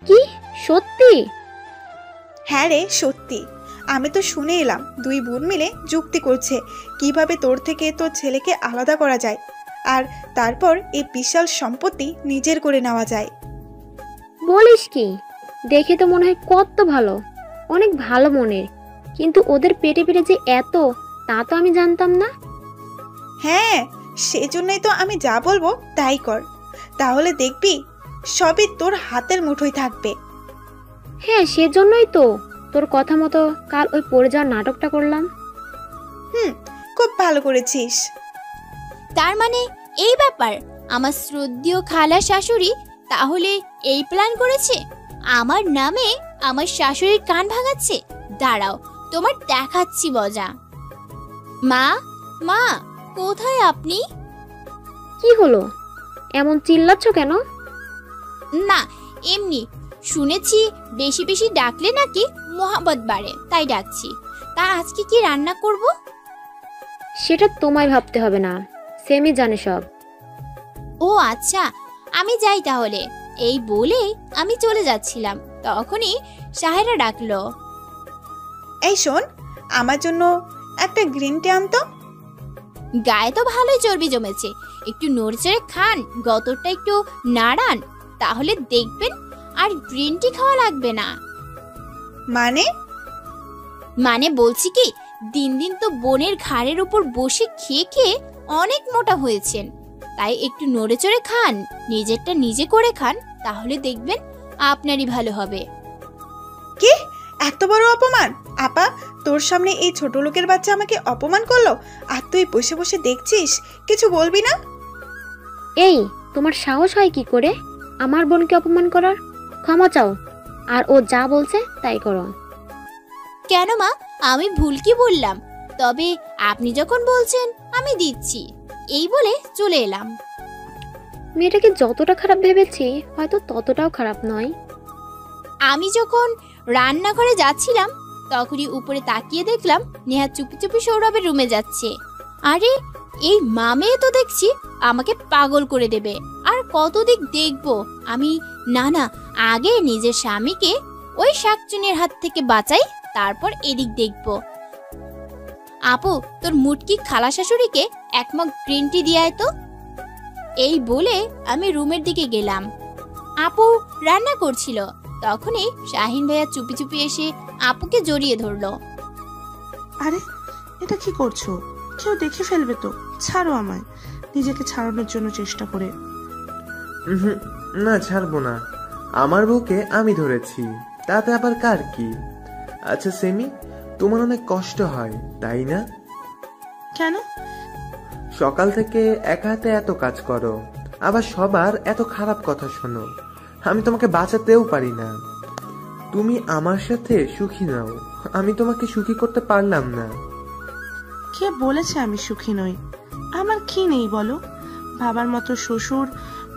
কি সত্যি? হ্যাঁ রে, সত্যি। আমি তো শুনে এলাম দুই বোন মিলে যুক্তি করছে কিভাবে তোর থেকে তোর ছেলেকে আলাদা করা যায়, আর তারপর এই বিশাল সম্পত্তি নিজের করে নেওয়া যায়। বলিস কি? দেখে তো মনে হয় কত ভালো, অনেক ভালো মনের, কিন্তু ওদের পেটে পেটে যে এত, তা তো আমি জানতাম না। হ্যাঁ, সেজন্যই তো আমি যা বলবো তাই কর, তাহলে দেখবি সবই তোর হাতের মুঠোয় থাকবে। হ্যাঁ, সেজন্যই তো তোর কথা মতো কাল ওই পড়ে যাওয়ার নাটকটা করলাম। খুব ভালো করেছিস। তার মানে এই ব্যাপার? আমার শ্রদ্ধেয় খালা শাশুড়ি তাহলে এই প্ল্যান করেছে, আমার নামে আমার শাশুড়ির কান ভাঙাচ্ছে। দাঁড়াও, তোমার দেখাচ্ছি মজা। মা, মা, কোথায় আপনি? কি হলো, এমন চিল্লাচ্ছ কেন? না, এমনি শুনেছি বেশি বেশি ডাকলে নাকি মোহাম্মত বাড়ে, তাই ডাকছি। তা আজকে কি রান্না করব? সেটা তোমায় ভাবতে হবে না, সেমি জানে সব। ও আচ্ছা, আমি যাই তাহলে। এই বলে আমি চলে যাচ্ছিলাম, তখনই সাহেরা ডাকলো। এই শোন, আমার জন্য একটা গ্রিন টি আনতো। গায়ে তো ভালোই চর্বি জমেছে, একটু নড়চড়ে খান, গতরটা একটু নাড়ান, তাহলে দেখবেন আর গ্রিন টি খাওয়া লাগবে না। মানে বলছি কি, দিন দিন তো বোনের ঘাড়ের উপর বসে খেয়ে খেয়ে অনেক মোটা হয়েছেন, তাই একটু নড়ে চড়ে খান, নিজেরটা নিজে করে খান, তাহলে দেখবেন আপনারই ভালো হবে। কি এত বড় অপমান! আপা, তোর সামনে এই ছোট লোকের বাচ্চা আমাকে অপমান করলো, আর তুই বসে বসে দেখছিস, কিছু বলবি না? এই, তোমার সাহস হয় কি করে আমার বোনকে অপমান করার? ক্ষমা চাও, আর ও যা বলছে তাই করো। কেন মা, আমি ভুল কি বললাম? তবে আপনি যখন বলছেন আমি দিচ্ছি, এই বলে চলে এলাম। মেয়েটাকে যতটা খারাপ ভেবেছি হয়তো ততটাও খারাপ নয়। আমি যখন রান্নাঘরে যাচ্ছিলাম তখনই উপরে তাকিয়ে দেখলাম নেহা চুপি চুপি সৌরভের রুমে যাচ্ছে। আরে এই মামে তো দেখছি আমাকে পাগল করে দেবে। আর কত দিক দেখবো আমি? না না, আগে নিজের স্বামীকে ওই শাকচুনির হাত থেকে বাঁচাই, তারপর এদিক দেখবো। আপু, তোর মুটকি খালা শাশুড়িকে এক মগ গ্রিন টি দিয়ে আয় তো। এই বলে আমি রুমের দিকে গেলাম। আপু রান্না করছিল, তখনই শাহিন ভাইয়া চুপি চুপি এসে আপুকে জড়িয়ে ধরলো। আরে এটা কি করছো? কেউ দেখে ফেলবে তো, ছাড়ো আমায়। নিজেকে ছাড়ানোর জন্য চেষ্টা করে। না, ছাড়বো না। আমার বউকে আমি ধরেছি, তাতে আবার কার কি? আচ্ছা সেমি, তোমার অনেক কষ্ট হয় তাই না? কেন? সকাল থেকে একা হাতে এত কাজ করো, আবার সবার এত খারাপ কথা শোনো। আমি তোমাকে বাঁচাতেও পারি না। তুমি আমার সাথে সুখী নাও, আমি তোমাকে সুখী করতে পারলাম না। কে বলেছে আমি সুখী নই? আমার কি নেই বলো? বাবার মতো শ্বশুর,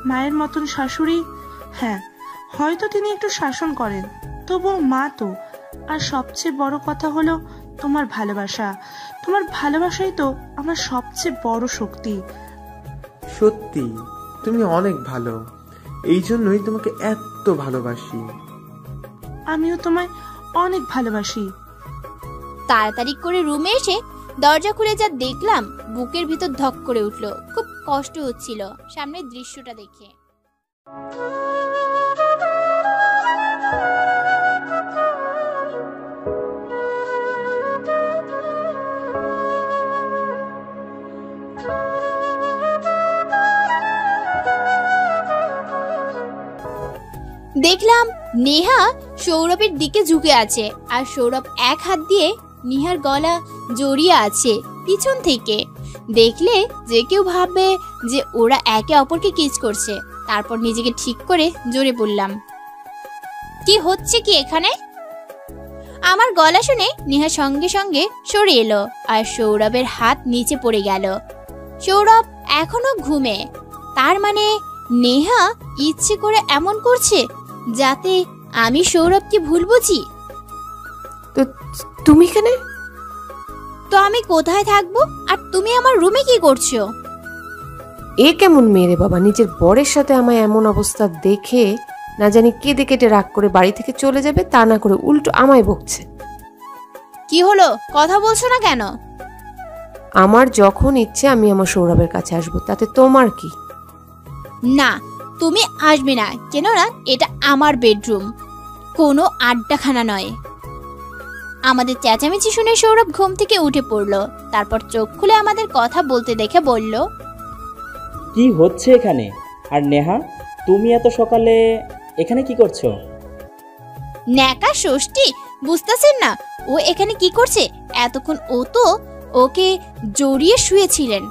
মায়ের মতন শাশুড়ি। হ্যাঁ, হয়তো তিনি একটু শাসন করেন, তবুও মা তো। আর সবচেয়ে বড় কথা হলো তোমার ভালোবাসা। তোমার ভালোবাসাই তো আমার সবচেয়ে বড় শক্তি। সত্যি তুমি অনেক ভালো, এই জন্যই তোমাকে এত ভালোবাসি। আমিও তোমায় অনেক ভালোবাসি। তাড়াতাড়ি করে রুমে এসে দরজা খুলে যা দেখলাম, বুকের ভিতর ধক করে উঠলো। খুব কষ্ট হচ্ছিল সামনের দৃশ্যটা দেখে। দেখলাম নেহা সৌরভের দিকে ঝুঁকে আছে, আর সৌরভ এক হাত দিয়ে নেহার গলা জড়িয়ে আছে পিছন থেকে। দেখলে যে কেউ ভাববে যে ওরা একে অপরকে কিস করছে। তারপর নিজেকে ঠিক করে জোরে বললাম, কি হচ্ছে কি এখানে? আমার গলা শুনে নেহা সঙ্গে সঙ্গে সরে এলো, আর সৌরভের হাত নিচে পড়ে গেল। সৌরভ এখনো ঘুমে, তার মানে নেহা ইচ্ছে করে এমন করছে যাতে আমি সৌরভকে ভুল বুঝি। তো তুমি এখানে? তো আমি কোথায় থাকবো? আর তুমি আমার রুমে কি করছো? এ কেমন মেয়ে রে বাবা, নিজের বরের সাথে আমায় এমন অবস্থা দেখে না জানি কেঁদে কেটে রাগ করে বাড়ি থেকে চলে যাবে, তা না করে উল্টো আমায় বকছে। কি হলো, কথা বলছো না কেন? আমার যখন ইচ্ছে আমি আমার সৌরভের কাছে আসবো, তাতে তোমার কি? না, তুমি আসবে না, কেননা এটা আমার বেডরুম, কোনো আড্ডাখানা নয়। আমাদের চেঁচামেচি শুনে সৌরভ ঘুম থেকে উঠে পড়লো। তারপর চোখ খুলে আমাদের কথা বলতে দেখে বলল, কি হচ্ছে এখানে? আর নেহা, তুমি এত সকালে এখানে কি করছো? ন্যাকা ষষ্ঠী, বুঝতেছেন না ও এখানে কি করছে? এতক্ষণ ও তো ওকে জড়িয়ে শুয়েছিলেন,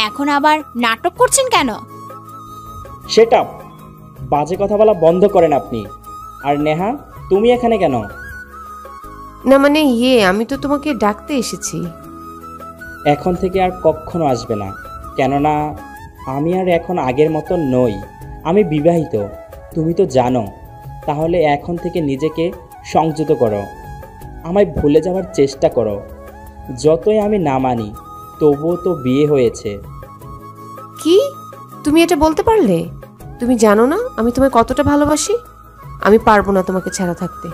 এখন আবার নাটক করছেন কেন? সেটা বাজে কথা বলা বন্ধ করেন আপনি। আর নেহা, তুমি এখানে কেন? না মানে আমি তো তোমাকে ডাকতে এসেছি। এখন থেকে আর কখনো আসবে না, কেননা আমি আর এখন আগের মতো নই। আমি বিবাহিত, তুমি তো জানো। তাহলে এখন থেকে নিজেকে সংযত করো, আমায় ভুলে যাওয়ার চেষ্টা করো। যতই আমি না মানি, তবুও তো বিয়ে হয়েছে। কি তুমি এটা বলতে পারলে? তুমি জানো না আমি তোমায় কতটা ভালোবাসি? আমি পারবো না তোমাকে ছাড়া থাকতে।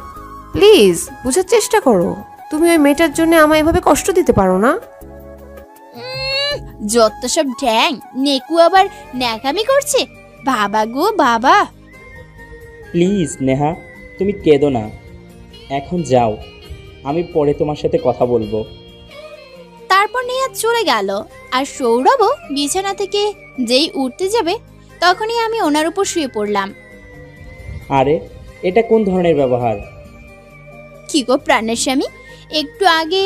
প্লিজ বুঝার চেষ্টা করো, তুমি ওই মেয়েটার জন্য আমায় এভাবে কষ্ট দিতে পারো না। যত সব ঢ্যাং, নেকু আবার ন্যাকামি করছে। বাবা গো বাবা। প্লিজ নেহা, তুমি কেঁদো না, এখন যাও, আমি পরে তোমার সাথে কথা বলবো। তারপর নেহা চলে গেল, আর সৌরভও বিছানা থেকে যেই উঠতে যাবে তখনই আমি ওনার উপর শুয়ে পড়লাম। আরে এটা কোন ধরনের ব্যবহার? কি গো প্রাণের স্বামী, একটু আগে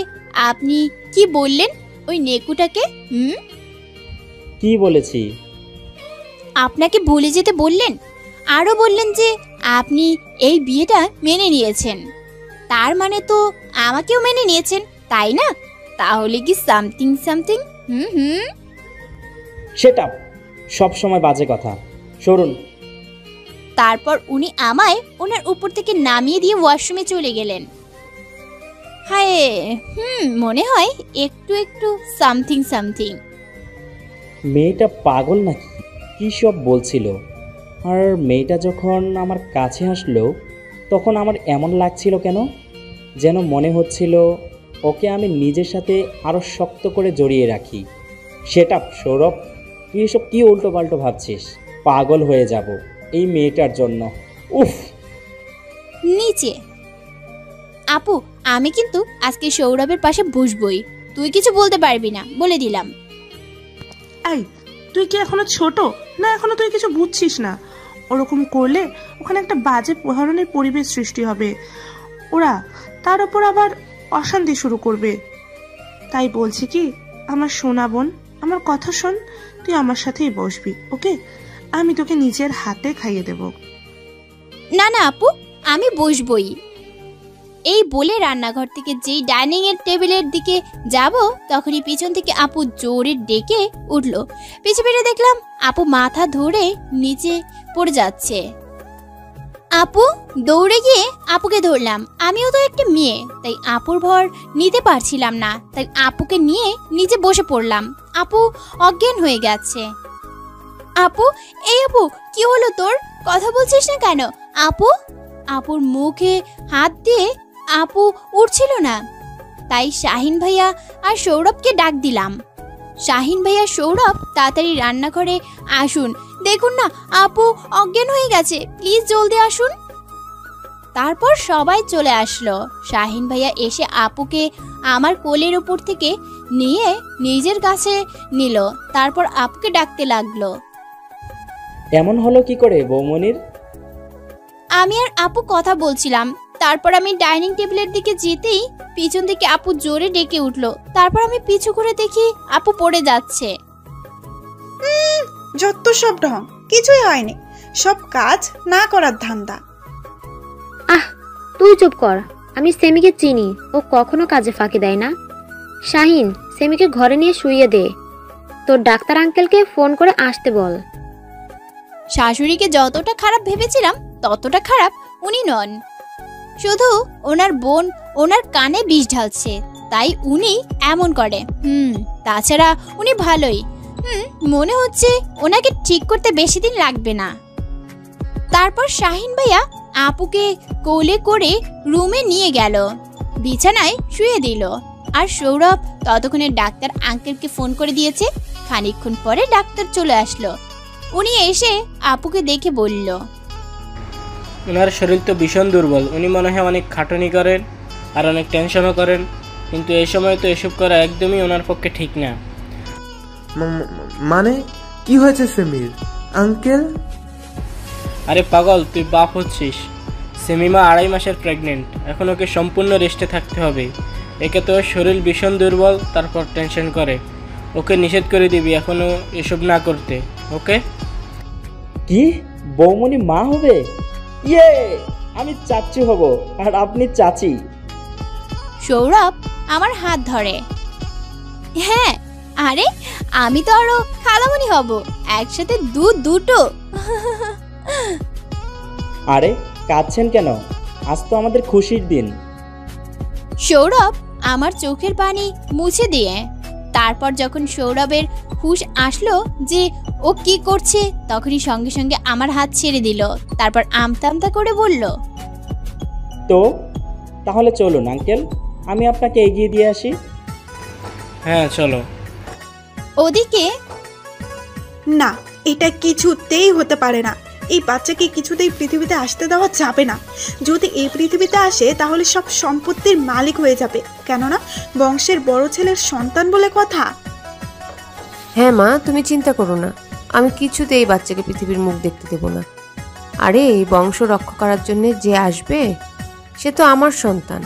আপনি কি বললেন ওই নেকুটাকে? কি বলেছি? আপনাকে ভুলে যেতে বললেন, আরও বললেন যে আপনি এই বিয়েটা মেনে নিয়েছেন। তার মানে তো আমাকেও মেনে নিয়েছেন, তাই না? তাহলে কি সামথিং সামথিং? হুম হুম। সেটা সব সময় বাজে কথা। সরুন। তারপর উনি আমায় ওনার উপর থেকে নামিয়ে দিয়ে ওয়াশরুমে চলে গেলেন। হায়, মনে হয় একটু একটু সামথিং সামথিং। মেয়েটা পাগল নাকি? কী সব বলছিল। আর মেয়েটা যখন আমার কাছে আসলো তখন আমার এমন লাগছিল কেন, যেন মনে হচ্ছিল ওকে আমি নিজের সাথে আরও শক্ত করে জড়িয়ে রাখি। সেটা সৌরভ, তুই এসব কী উল্টোপাল্টো ভাবছিস? পাগল হয়ে যাব এই মেয়েটার জন্য। উফ। নিচে। আপু, আমি কিন্তু আজকে সৌরভের পাশে বসবই। তুই কিছু বলতে পারবি না, বলে দিলাম। এই, তুই কি এখনো ছোট, না এখনো তুই কিছু বুঝছিস না? ওরকম করলে ওখানে একটা বাজে ধরনের পরিবেশ সৃষ্টি হবে, ওরা তার উপর আবার অশান্তি শুরু করবে। তাই বলছি কি, আমার সোনা বোন, আমার কথা শোন, তুই আমার সাথেই বসবি, ওকে? আমি তোকে নিজের হাতে খাইয়ে দেব। না না আপু, আমি বসবই। এই বলে রান্নাঘর থেকে যেই ডাইনিং এর টেবিলের দিকে যাব, তখনই পিছন থেকে আপু জোরে ডেকে উঠল। পিছে ফিরে দেখলাম আপু মাথা ধরে নিচে পড়ে যাচ্ছে। আপু, দৌড়ে গিয়ে আপুকে ধরলাম। আমিও তো একটা মেয়ে, তাই আপুর ভর নিতে পারছিলাম না, তাই আপুকে নিয়ে নিচে বসে পড়লাম। আপু অজ্ঞান হয়ে গেছে। আপু, এই আপু, কি হলো তোর? কথা বলছিস না কেন? আপু। আপুর মুখে হাত দিয়ে আপু উঠছিল না, তাই শাহিন ভাইয়া আর সৌরভকে ডাক দিলাম। শাহিন ভাইয়া, সৌরভ, তাড়াতাড়ি রান্নাঘরে আসুন, দেখুন না আপু অজ্ঞান হয়ে গেছে, প্লিজ জলদি আসুন। তারপর সবাই চলে আসলো। শাহিন ভাইয়া এসে আপুকে আমার কোলের উপর থেকে নিয়ে নিজের কাছে নিল। তারপর আপুকে ডাকতে লাগলো। এমন হলো কি করে বৌমনির? আমি আর আপু কথা বলছিলাম, তারপর আমি ডাইনিং টেবিলের দিকে যেতেই পিছন থেকে আপু জোরে ডেকে উঠলো। তারপর আমি পিছু করে দেখি আপু পড়ে যাচ্ছে। যত সব ঢং, কিছুই হয়নি, সব কাজ না করার ধান্দা। আহ, তুই চুপ কর। আমি সেমিকে চিনি, ও কখনো কাজে ফাঁকি দেয় না। শাহিন, সেমিকে ঘরে নিয়ে শুইয়ে দে। তোর ডাক্তার আঙ্কেলকে ফোন করে আসতে বল। শাশুড়িকে যতটা খারাপ ভেবেছিলাম ততটা খারাপ উনি নন, শুধু ওনার বোন ওনার কানে বিষ ঢালছে, তাই উনি এমন করে। তাছাড়া উনি ভালোই। মনে হচ্ছে ওনাকে ঠিক করতে বেশি দিন লাগবে না। তারপর শাহিন ভাইয়া আপুকে কোলে করে রুমে নিয়ে গেল, বিছানায় শুয়ে দিল। আর সৌরভ ততক্ষণে ডাক্তার আঙ্কেলকে ফোন করে দিয়েছে। খানিকক্ষণ পরে ডাক্তার চলে আসলো। উনি এসে আপুকে দেখে বলল, ওনার শরীর তো ভীষণ দুর্বল, উনি মনে হয় অনেক খাটুনি করেন আর অনেক টেনশনও করেন, কিন্তু এই সময় তো এসব করা একদমই ওনার পক্ষে ঠিক না। মানে কি হয়েছে সেমির আঙ্কেল? আরে পাগল, তুই বাপ হচ্ছিস। সেমিমা 2.5 মাসের প্রেগনেন্ট, এখন ওকে সম্পূর্ণ রেস্টে থাকতে হবে। একে তো শরীর ভীষণ দুর্বল, তারপর টেনশন করে। ওকে নিষেধ করে দিবি এখনও এসব না করতে, ওকে? কি, বৌমনি মা হবে? ইয়ে, আমি চাচি হব আর আপনি চাচি। সৌরভ আমার হাত ধরে। হ্যাঁ, আরে আমি তো আরো খালামণি হব, একসাথে দুটো। আরে কাঁদছেন কেন? আজ তো আমাদের খুশির দিন। সৌরভ আমার চোখের পানি মুছে দিয়ে তারপর যখন সৌরভের হুঁশ আসলো যে ও কি করছে, তখনই সঙ্গে সঙ্গে আমার হাত ছেড়ে দিল। তারপর আমতা আমতা করে বলল, তো তাহলে চলুন আঙ্কেল, আমি আপনাকে এগিয়ে দিয়ে আসি। হ্যাঁ চলো। ওদিকে না, এটা কিছুতেই হতে পারে না। এই বাচ্চাকে কিছুতেই পৃথিবীতে আসতে দেওয়া যাবে না। যদি এই পৃথিবীতে আসে তাহলে সব সম্পত্তির মালিক হয়ে যাবে, কেননা বংশের বড় ছেলের সন্তান বলে কথা। হ্যাঁ মা, তুমি চিন্তা করো না, আমি কিছুতে এই বাচ্চাকে পৃথিবীর মুখ দেখতে দেব না। আরে এই বংশ রক্ষা করার জন্য যে আসবে সে তো আমার সন্তান,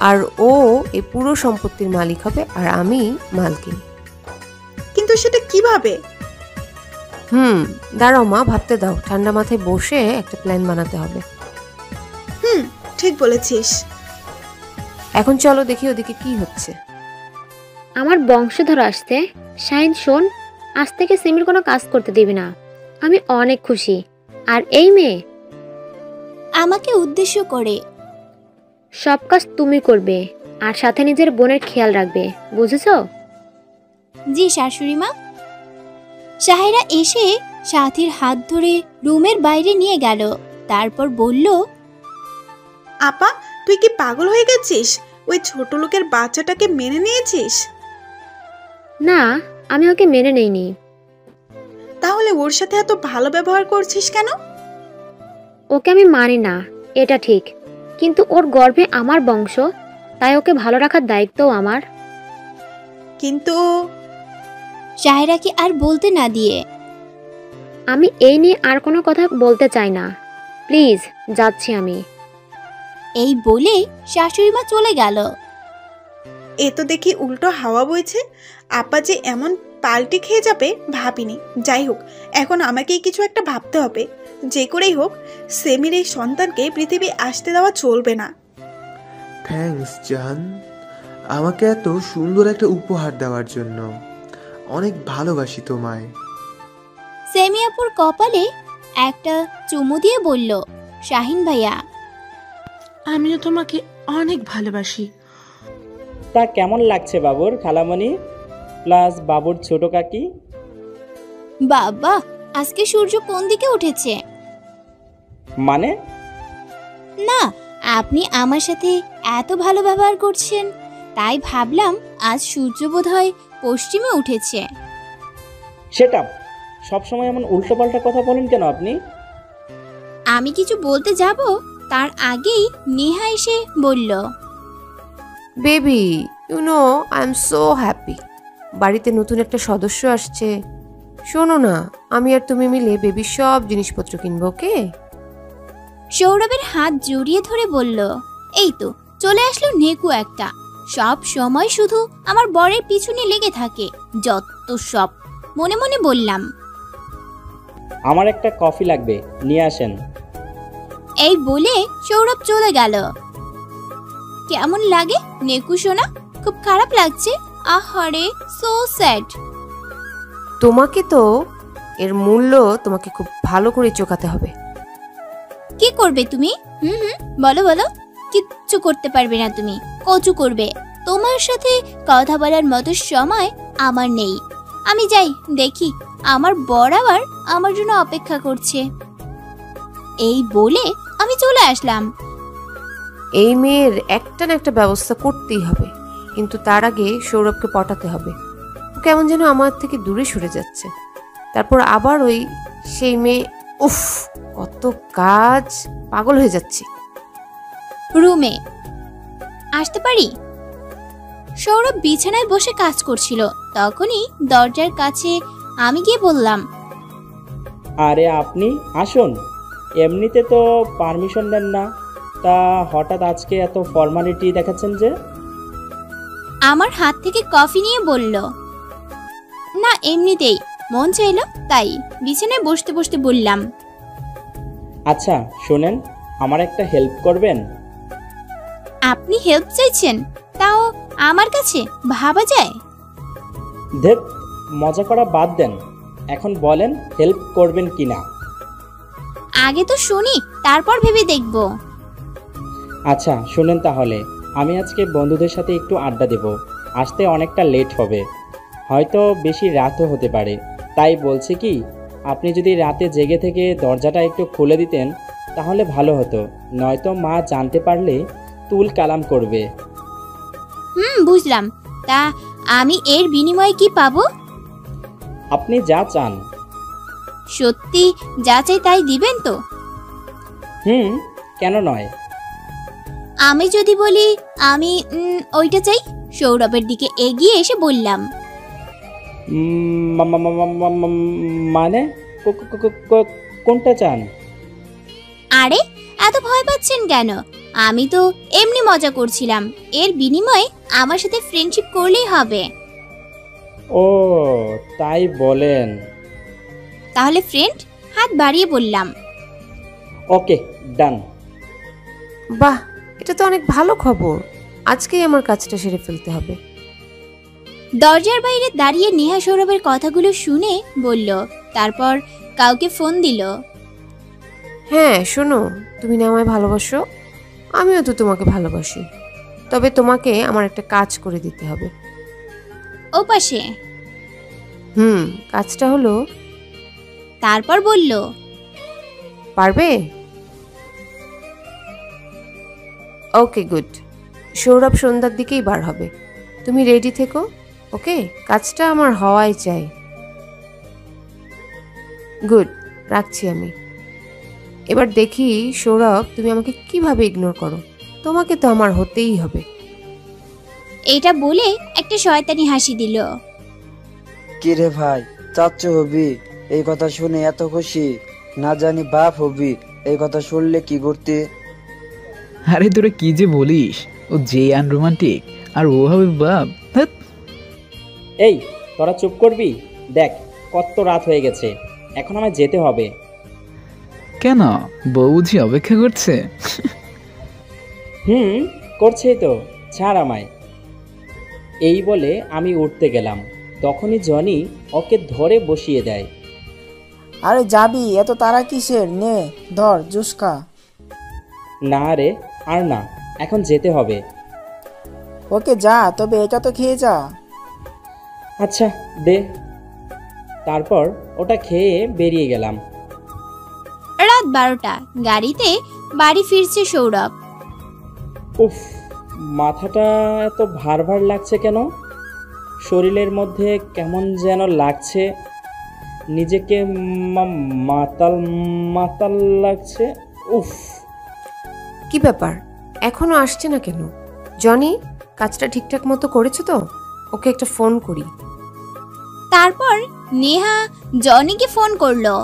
আর ও এই পুরো সম্পত্তির মালিক হবে আর আমি মালকিন। কিন্তু সেটা কিভাবে? দাঁড়াও মা, ভাবতে দাও। ঠান্ডা মাথায় বসে একটা প্ল্যান বানাতে হবে। ঠিক বলেছিস। এখন চলো দেখি ওদিকে কি হচ্ছে। আমার বংশধর আসছে। শাহিন শোন, আজ থেকে সিমির কোনো কাজ করতে দিবি না। আমি অনেক খুশি। আর এই মেয়ে, আমাকে উদ্দেশ্য করে। সব কাজ তুমি করবে, আর সাথে নিজের বোনের খেয়াল রাখবে, বুঝেছো? জি শাশুড়ি মা। সাহেরা এসে সাথীর হাত ধরে রুমের বাইরে নিয়ে গেল, তারপর বলল, আপা, তুই কি পাগল হয়ে গেছিস? ওই ছোট লোকের বাচ্চাটাকে মেনে নিয়েছিস? না, আমি ওকে মেনে নেইনি। তাহলে ওর সাথে এত ভালো ব্যবহার করছিস কেন? ওকে আমি মানি না, এটা ঠিক, কিন্তু ওর গর্ভে আমার বংশ, তাই ওকে ভালো রাখার দায়িত্বও আমার। কিন্তু সাহেরাকে আর বলতে না দিয়ে, আমি এই নিয়ে আর কোনো কথা বলতে চাই না, প্লিজ, যাচ্ছি আমি। এই বলে শাশুড়ি মা চলে গেল। এ তো দেখি উল্টো হাওয়া বইছে। আপা যে এমন পাল্টি খেয়ে যাবে ভাবিনি। যাই হোক, এখন আমাকেই কিছু একটা ভাবতে হবে। যে করেই হোক, সেমির এই সন্তানকে পৃথিবী আসতে দেওয়া চলবে না। থ্যাঙ্কস জান, আমাকে এত সুন্দর একটা উপহার দেওয়ার জন্য। অনেক ভালোবাসি তোমায়। সেমিয়াপুর কপালে একটা চুমু দিয়ে বলল, শাহিন ভাইয়া, আমিও তোমাকে অনেক ভালোবাসি। তা কেমন লাগছে বাবুর খালামণি প্লাস বাবুর ছোট কাকি? বাবা, আজকে সূর্য কোন দিকে উঠেছে? মানে? না, আপনি আমার সাথে এত ভালো ব্যবহার করছেন, তাই ভাবলাম আজ সূর্য বোধহয় পশ্চিমে উঠেছে। সেটা সবসময় এমন উল্টোপাল্টা কথা বলেন কেন আপনি? আমি কিছু বলতে যাব তার আগেই নেহা এসে বলল, baby, you know I am so happy. বাড়িতে নতুন একটা সদস্য আসছে। শোনো না, আমি আর তুমি মিলে বেবির সব জিনিসপত্র কিনবো, ওকে? সৌরভের হাত জড়িয়ে ধরে বলল, এই তো চলে আসলো নেকু একটা, সব সময় শুধু আমার বরের পিছনে লেগে থাকে, যত সব। মনে মনে বললাম, আমার একটা কফি লাগবে, নিয়ে আসেন। এই বলে সৌরভ চলে গেল। কেমন লাগে নেকু সোনা? খুব খারাপ লাগছে। আহারে, সো স্যাড। তোমাকে তো এর মূল্য তোমাকে খুব ভালো করে চোকাতে হবে। কি করবে তুমি? বলো বলো। কিচ্ছু করতে পারবে না তুমি, কচু করবে। তোমার সাথে কথা বলার মতো সময় আমার নেই। আমি যাই, দেখি আমার বর আবার আমার জন্য অপেক্ষা করছে। এই বলে আমি চলে আসলাম। এই মেয়ের একটা না একটা ব্যবস্থা করতেই হবে, কিন্তু তার আগে সৌরভকে পটাতে হবে। ও কেমন যেন আমার থেকে দূরে সরে যাচ্ছে। তারপর আবার ওই সেই মেয়ে, উফ, কত কাজ, পাগল হয়ে যাচ্ছি। রুমে আসতে পারি? সৌরভ বিছানায় বসে কাজ করছিল, তখনই দরজার কাছে আমি গিয়ে বললাম, আরে আপনি আসুন। এমনিতে তো পারমিশন দেন না, তা হঠাৎ আজকে এত ফর্মালিটি দেখাচ্ছেন যে? আমার হাত থেকে কফি নিয়ে বলল, না এমনিতেই মন চাইলো, তাই বিছানায় বসতে বসতে বললাম। আচ্ছা শোনেন, আমার একটা হেল্প করবেন? আপনি হেল্প চাইছেন? তাও আমার কাছে ভাবা যায়? ধেত, মজা করা বাদ দেন, এখন বলেন হেল্প করবেন কিনা। আগে তো শুনি, তারপর ভেবে দেখব। আচ্ছা শুনেন তাহলে, আমি আজকে বন্ধুদের সাথে একটু আড্ডা দেব। আসতে অনেকটা লেট হবে, হয়তো বেশি রাতও হতে পারে। তাই বলছি কি, আপনি যদি রাতে জেগে থেকে দরজাটা একটু খুলে দিতেন তাহলে ভালো হতো, নয়তো মা জানতে পারলে তুল কালাম করবে। বুঝলাম। তা আমি এর বিনিময়ে কি পাবো? আপনি যা চান। সত্যি যা চাই তাই দিবেন তো? কেন নয়। আমি যদি বলি আমি ওইটা চাই, সৌরভের দিকে এগিয়ে এসে বললাম, মানে কোনটা চান? আরে এত ভয় পাচ্ছেন কেন? আমি তো এমনি মজা করছিলাম। এর বিনিময়ে আমার সাথে ফ্রেন্ডশিপ করলেই হবে। ও তাই বলেন। তাহলে ফ্রেন্ড? হাত বাড়িয়ে বললাম। ওকে, ডান। বাহ, এটা তো অনেক ভালো খবর। আজকেই আমার কাজটা সেরে ফেলতে হবে। দরজার বাইরে দাঁড়িয়ে নেহা সৌরভের কথাগুলো শুনে বলল, তারপর কাউকে ফোন দিল। হ্যাঁ শোনো, তুমি না আমায় ভালোবাসো, আমিও তো তোমাকে ভালোবাসি, তবে তোমাকে আমার একটা কাজ করে দিতে হবে। ও পাশে। কাজটা হলো। তারপর বলল, পারবে? Okay good. সৌরভ সন্ধ্যার দিকেই বার হবে, তুমি রেডি থেকো। ওকে, কাজটা আমার হওয়াই চাই। গুড, রাখছি আমি। এবার দেখি সৌরভ তুমি আমাকে কিভাবে ইগনোর করো, তোমাকে তো আমার হতেই হবে। এটা বলে একটা শয়তানি হাসি দিল। কি রে ভাই, চাচ্চু হবি? এই কথা শুনে এত খুশি, না জানি বাপ হবি এই কথা শুনলে কি করতে। আরে তোরা কি যে বলিস, ও যে আনরোমান্টিক আর ও হবে বাপ। ধ্যাৎ। এই তোরা চুপ করবি? দেখ কত রাত হয়ে গেছে, এখন আমায় যেতে হবে। কেন, বউ বুঝি অপেক্ষা করছে? করছেই তো, ছাড় আমায়। এই বলে আমি উঠতে গেলাম, তখনই জনি ওকে ধরে বসিয়ে দেয়। আরে যাবি, এত তারা কিসের? নে ধর জুস খা। না রে, আর না, এখন যেতে হবে। ওকে যা, তবে এটা তো খেয়ে যা। আচ্ছা দে। তারপর ওটা খেয়ে বেরিয়ে গেলাম। রাত 12টা, গাড়িতে বাড়ি ফিরছে সৌরভ। উফ, মাথাটা এত ভার ভার লাগছে কেন? শরীরের মধ্যে কেমন যেন লাগছে, নিজেকে মাতাল মাতাল লাগছে। উফ, কি ব্যাপার, এখনো আসছে না কেন? জনি, কাজটা ঠিকঠাক মতো করেছো তো? ওকে একটা ফোন করি। তারপর নেহা জনিকে ফোন করলো।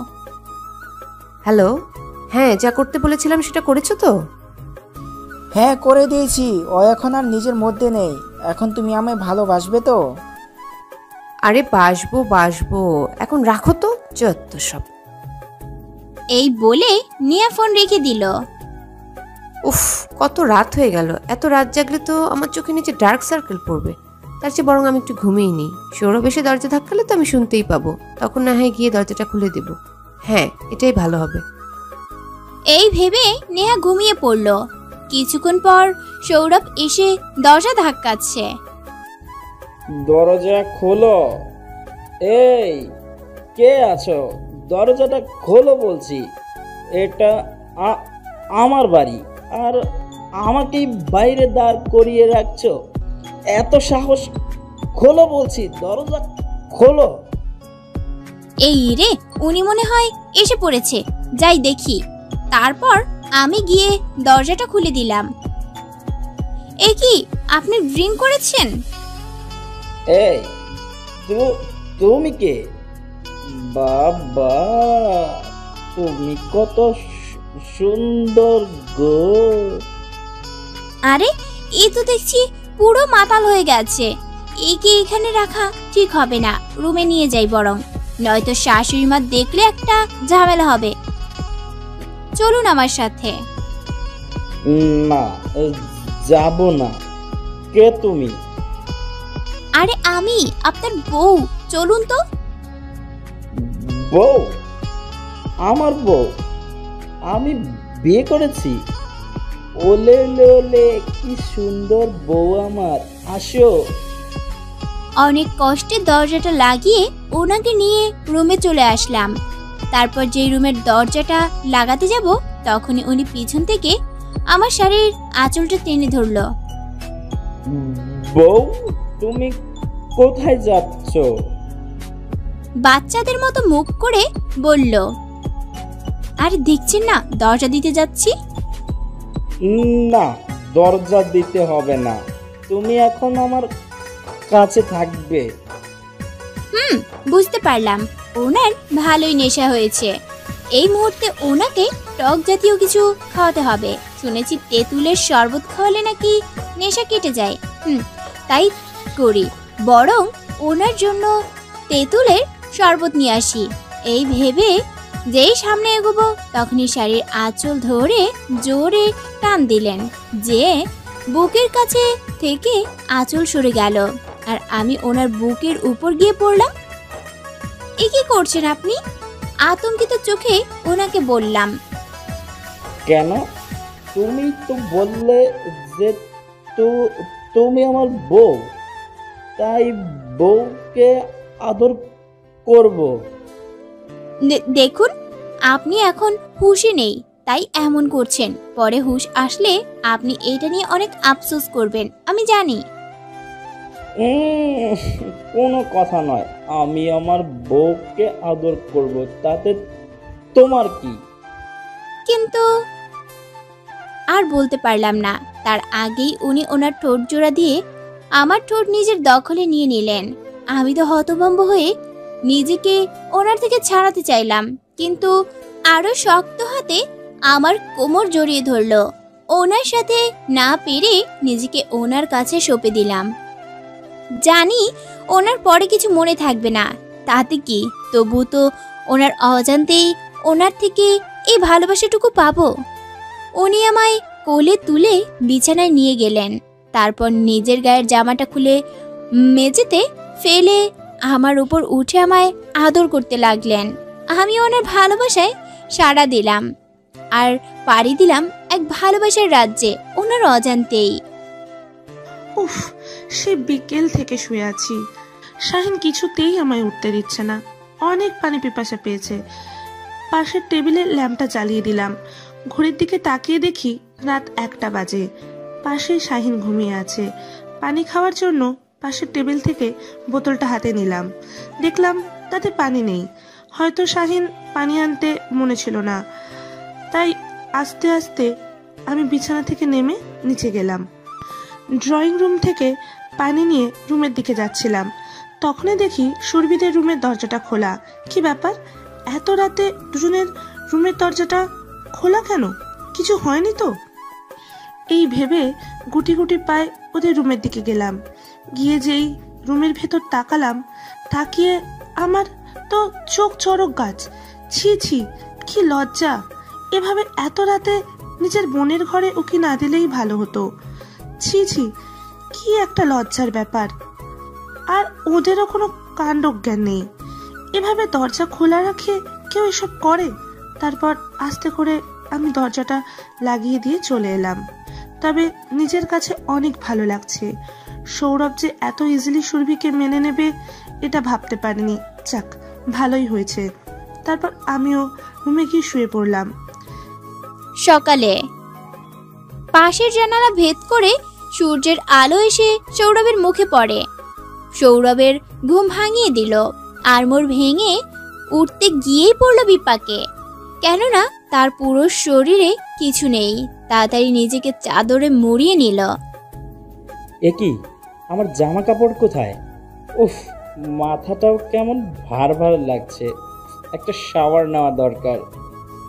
হ্যালো, হ্যাঁ যা করতে বলেছিলাম সেটা করেছো তো? হ্যাঁ করে দিয়েছি, ও এখন আর নিজের মধ্যে নেই। এখন তুমি আমায় ভালোবাসবে তো? আরে বাসবো বাসবো, এখন রাখো তো, যত সব। এই বলে নেহা ফোন রেখে দিল। উফ, কত রাত হয়ে গেল, এত রাত জাগলে তো আমার চোখে নিচে ডার্ক সার্কেল পড়বে। তার চেয়ে বরং আমি একটু ঘুমিয়ে নিই। সৌরভ এসে দরজা ধাক্কালে তো আমি শুনতেই পাবো, তখন না হয় গিয়ে দরজাটা খুলে দেব। হ্যাঁ, এটাই ভালো হবে। এই ভেবে নেহা ঘুমিয়ে পড়ল। কিছুক্ষণ পর সৌরভ এসে দরজা ধাক্কাচ্ছে। দরজা খোলো। এই কে আছো? দরজাটা খোলো বলছি, এটা আমার বাড়ি, আর আমাকেই বাইরে দাঁড় করিয়ে রাখছো? এত সাহস? খোলো বলছি, দরজা খোলো। এই রে, উনি মনে হয় এসে পড়েছে, যাই দেখি। তারপর আমি গিয়ে দরজাটা খুলে দিলাম। এ কি, আপনি ড্রিঙ্ক করেছেন? এই তুমি কে? বাবা, তুমি কত সুন্দর গো। আরে এ তো দেখছি পুরো মাতাল হয়ে গেছে। একে এখানে রাখা ঠিক হবে না, রুমে নিয়ে যাই বরং, নয়তো শাশুড়ি মা দেখলে একটা ঝামেলা হবে। চলুন আমার সাথে। না, যাব না। কে তুমি? আরে আমি আপনার বউ, চলুন তো। বউ? আমার বউ? আমি বিয়ে করেছি? ওলে ওলে, কি সুন্দর বউ আমার, আসো। অনেক কষ্টে দরজাটা লাগিয়ে ওনাকে নিয়ে রুমে চলে আসলাম। তারপর যেই রুমের দরজাটা লাগাতে যাব, তখনই উনি পিছন থেকে আমার শাড়ির আঁচলটা টেনে ধরলো। বউ, তুমি কোথায় যাচ্ছ? বাচ্চাদের মতো মুখ করে বলল, আরে দেখছেন না দরজা দিতে যাচ্ছি। না, দরজা দিতে হবে না, তুমি এখন আমার কাছে থাকবে। বুঝতে পারলাম ওনার ভালোই নেশা হয়েছে। এই মুহূর্তে ওনাকে টক জাতীয় কিছু খাওয়াতে হবে। শুনেছি তেঁতুলের শরবত খাওয়ালে নাকি নেশা কেটে যায়। তাই করি, বরং ওনার জন্য তেঁতুলের শরবত নিয়ে আসি। এই ভেবে যেই সামনে এগোবো, তখনই শাড়ির আঁচল ধরে জোরে টান দিলেন, যে বুকের কাছে থেকে আঁচল সরে গেল। আর আমি ওনার বুকের উপর গিয়ে পড়লাম। এ কি করছেন আপনি? আতঙ্কিত চোখে ওনাকে বললাম। কেন? তুমি তো বললে যে তুমি আমার বউ, তাই বউকে আদর করব। দেখুন, আপনি এখন হুঁশে নেই, তাই এমন করছেন। পরে হুঁশ আসলে আপনি এটা নিয়ে অনেক আফসোস করবেন, আমি জানি। কোনো কথা নয়, আমি আমার বউকে আদর করব, তাতে তোমার কি? কিন্তু আর বলতে পারলাম না, তার আগেই উনি ওনার ঠোঁট জোড়া দিয়ে আমার ঠোঁট নিজের দখলে নিয়ে নিলেন। আমি তো হতভম্ব হয়ে নিজেকে ওনার থেকে ছাড়াতে চাইলাম, কিন্তু আরো শক্ত হাতে আমার কোমর জড়িয়ে ধরলো। ওনার সাথে না পেরে নিজেকে ওনার কাছে সঁপে দিলাম। জানি ওনার পরে কিছু মনে থাকবে না, তাতে কি, তবু তো ওনার অজান্তেই ওনার থেকে এই ভালোবাসাটুকু পাবো। উনি আমায় কোলে তুলে বিছানায় নিয়ে গেলেন, তারপর নিজের গায়ের জামাটা খুলে মেঝেতে ফেলে আমার উপর উঠে আমায় আদর করতে লাগলেন। আমি ওনার ভালোবাসায় সাড়া দিলাম আর পাড়ি দিলাম এক ভালোবাসার রাজ্যে ওনার অজান্তেই। উফ, সে বিকেল থেকে শুয়ে আছি। শাহিন কিছুতেই আমায় উঠতে দিচ্ছে না। অনেক পানি পিপাসা পেয়েছে। পাশের টেবিলে ল্যাম্পটা জ্বালিয়ে দিলাম। ঘড়ির দিকে তাকিয়ে দেখি রাত 1টা বাজে। পাশে শাহিন ঘুমিয়ে আছে। পানি খাওয়ার জন্য পাশের টেবিল থেকে বোতলটা হাতে নিলাম। দেখলাম তাতে পানি নেই। হয়তো শাহিন পানি আনতে মনে ছিল না, তাই আস্তে আস্তে আমি বিছানা থেকে নেমে নিচে গেলাম। ড্রয়িং রুম থেকে পানি নিয়ে রুমের দিকে যাচ্ছিলাম, তখনই দেখি সুরভিদের রুমের দরজাটা খোলা। কি ব্যাপার, এত রাতে দুজনের রুমের দরজাটা খোলা কেন? কিছু হয়নি তো? এই ভেবে গুটি গুটি পায়ে ওদের রুমের দিকে গেলাম। গিয়ে যেই রুমের ভেতর তাকালাম, তাকিয়ে আমার তো চোখ চড়ক গাছ। ছি ছি, কি লজ্জা! এভাবে এত রাতে নিজের বোনের ঘরে উকি না দিলেই ভালো হতো। ছি ছি, কি একটা লজ্জার ব্যাপার। আর ওদেরও কোনো কাণ্ডজ্ঞান নেই, এভাবে দরজা খোলা রাখে কেউ এসব করে? তারপর আস্তে করে আমি দরজাটা লাগিয়ে দিয়ে চলে এলাম। তবে নিজের কাছে অনেক ভালো লাগছে। সৌরভ যে এত ইজিলি সুরভিকে মেনে নেবে এটা ভাবতে পারিনি। যাক, ভালোই হয়েছে। তারপর আমিও রুমে গিয়ে শুয়ে পড়লাম। সকালে পাশের জানালা ভেদ করে সূর্যের আলো এসে সৌরভের মুখে পড়ে। সৌরভের ঘুম ভাঙিয়ে দিল। আড়মোড় ভেঙে উঠতে গিয়েই পড়ল বিপাকে, কেননা তার পুরো শরীরে কিছু নেই। তাড়াতাড়ি নিজেকে চাদরে মুড়িয়ে নিল। এ কি, আমার জামা কাপড় কোথায়? উফ, মাথাটাও কেমন ভার ভার লাগছে। একটা শাওয়ার নেওয়া দরকার,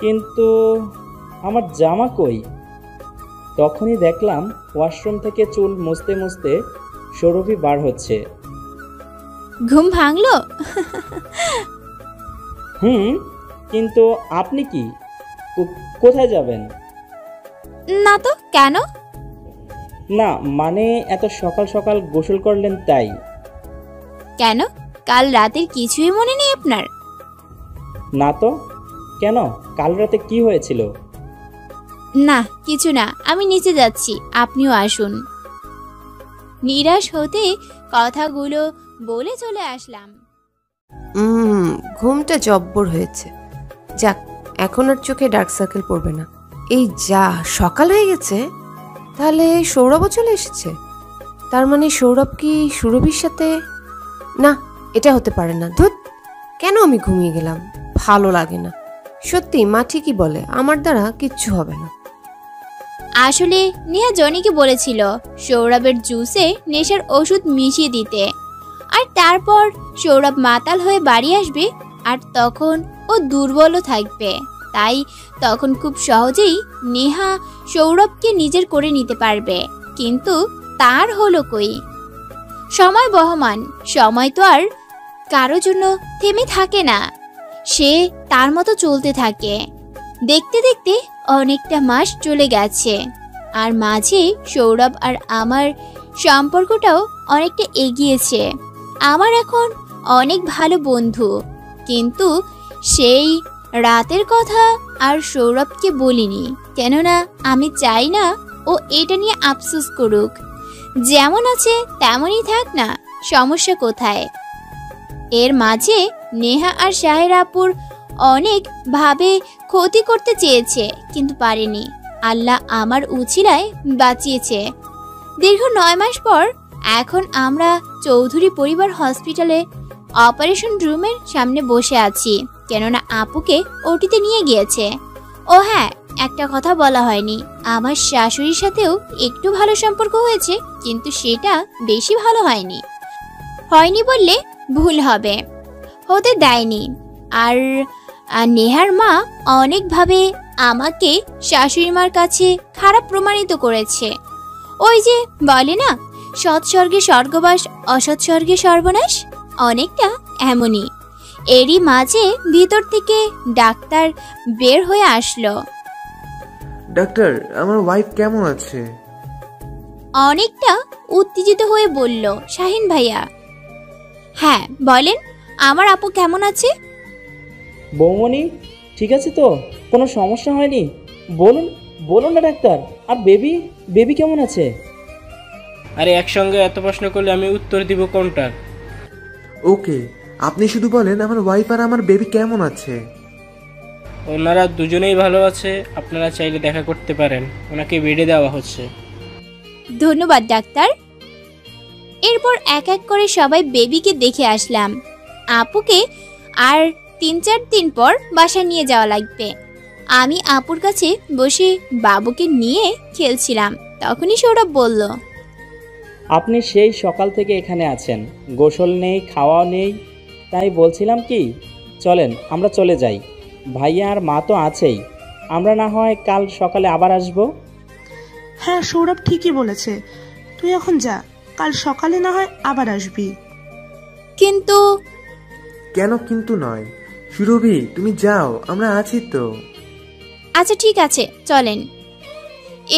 কিন্তু আমার জামা কই? তখনই দেখলাম ওয়াশরুম থেকে চুল মুছতে মুছতে সৌরভী বার হচ্ছে। ঘুম ভাঙলো? কিন্তু আপনি কি, কোথায় যাবেন? না তো, কেন? না মানে এত সকাল সকাল গোসল করলেন তাই। কেন, কাল রাতের কিছুই মনে নেই আপনার? না তো, কেন? কাল রাতে কি হয়েছিল? না, কিছু না, আমি নিচে যাচ্ছি, আপনিও আসুন। নিরাশ হতে কথাগুলো বলে চলে আসলাম। ঘুমটা জব্বর হয়েছে। যাক, এখন আর চোখে ডার্ক সার্কেল পড়বে না। এই যা সকাল হয়ে গেছে, তাহলে সৌরভও চলে এসেছে। তার মানে সৌরভ কি সুরভির সাথে? না, এটা হতে পারে না। ধুত, কেন আমি ঘুমিয়ে গেলাম, ভালো লাগে না। সত্যি মা ঠিকই বলে, আমার দ্বারা কিচ্ছু হবে না। আসলে নেহা জনিকে বলেছিল সৌরভের জুসে নেশার ওষুধ মিশিয়ে দিতে, আর তারপর সৌরভ মাতাল হয়ে বাড়ি আসবে, আর তখন ও দুর্বলও থাকবে। তাই তখন খুব সহজেই নেহা সৌরভকে নিজের করে নিতে পারবে। কিন্তু তার হলো কই? সময় বহমান, সময় তো আর কারো জন্য থেমে থাকে না, সে তার মতো চলতে থাকে। দেখতে দেখতে অনেকটা মাস চলে গেছে, আর মাঝে সৌরভ আর আমার সম্পর্কটাও অনেকটা এগিয়েছে। আমার এখন অনেক ভালো বন্ধু, কিন্তু সেই রাতের কথা আর সৌরভকে বলিনি, কেননা আমি চাই না ও এটা নিয়ে আফসোস করুক। যেমন আছে তেমনই থাক না, সমস্যা কোথায়? এর মাঝে নেহা আর শাহের আপুর অনেক ভাবে ক্ষতি করতে চেয়েছে, কিন্তু পারেনি। আল্লাহ আমার উছিলায় বাঁচিয়েছে। দীর্ঘ 9 মাস পর এখন আমরা চৌধুরী পরিবার হসপিটালে অপারেশন রুমের সামনে বসে আছি, কেননা আপুকে ওটিতে নিয়ে গিয়েছে। ও হ্যাঁ, একটা কথা বলা হয়নি, আমার শাশুড়ির সাথেও একটু ভালো সম্পর্ক হয়েছে, কিন্তু সেটা বেশি ভালো হয়নি। হয়নি বললে ভুল হবে, হতে দেয়নি। আর নেহার মা অনেকভাবে আমাকে শাশুড়ি মার কাছে খারাপ প্রমাণিত করেছে। ওই যে বলে না, সৎস্বর্গে স্বর্গবাস, অসৎস্বর্গে সর্বনাশ, অনেকটা এমনই। এরই মাঝে ভিতর থেকে ডাক্তার বের হয়ে আসলো। ডাক্তার, আমার ওয়াইফ কেমন আছে? অনেকটা উত্তেজিত হয়ে বলল শাহিন ভাইয়া। হ্যাঁ বলেন, আমার আপু কেমন আছে? বৌমনি ঠিক আছে তো? কোনো সমস্যা হয়নি? বলুন বলুন না ডাক্তার। আর বেবি কেমন আছে? আরে একসঙ্গে এত প্রশ্ন করলে আমি উত্তর দিব কোনটার? ওকে, আপনি শুধু বলেন আমার ওয়াইফ আর আমার বেবি কেমন আছে। ওনারা দুজনেই ভালো আছে, আপনারা চাইলে দেখা করতে পারেন। ওনাকে বেডে দেওয়া হচ্ছে। ধন্যবাদ ডাক্তার। এরপর এক এক করে সবাই বেবিকে দেখে আসলাম। আপুকে আর 3-4 দিন পর বাসায় নিয়ে যাওয়া লাগবে। আমি আপুর কাছে বসে বাবুকে নিয়ে খেলছিলাম, তখনই সৌরভ বলল, আপনি সেই সকাল থেকে এখানে আছেন, গোসল নেই, খাওয়াও নেই। তাই বলছিলাম কি, চলেন আমরা চলে যাই। ভাইয়া আর মা তো আছেই, আমরা না হয় কাল সকালে আবার আসব। হ্যাঁ, সৌরভ ঠিকই বলেছে, তুই এখন যা, কাল সকালে না হয় আবার আসবি। কিন্তু কেন কিন্তু নয়? সুরভি, তুমি যাও, আমরা আছি তো। আচ্ছা ঠিক আছে, চলেন।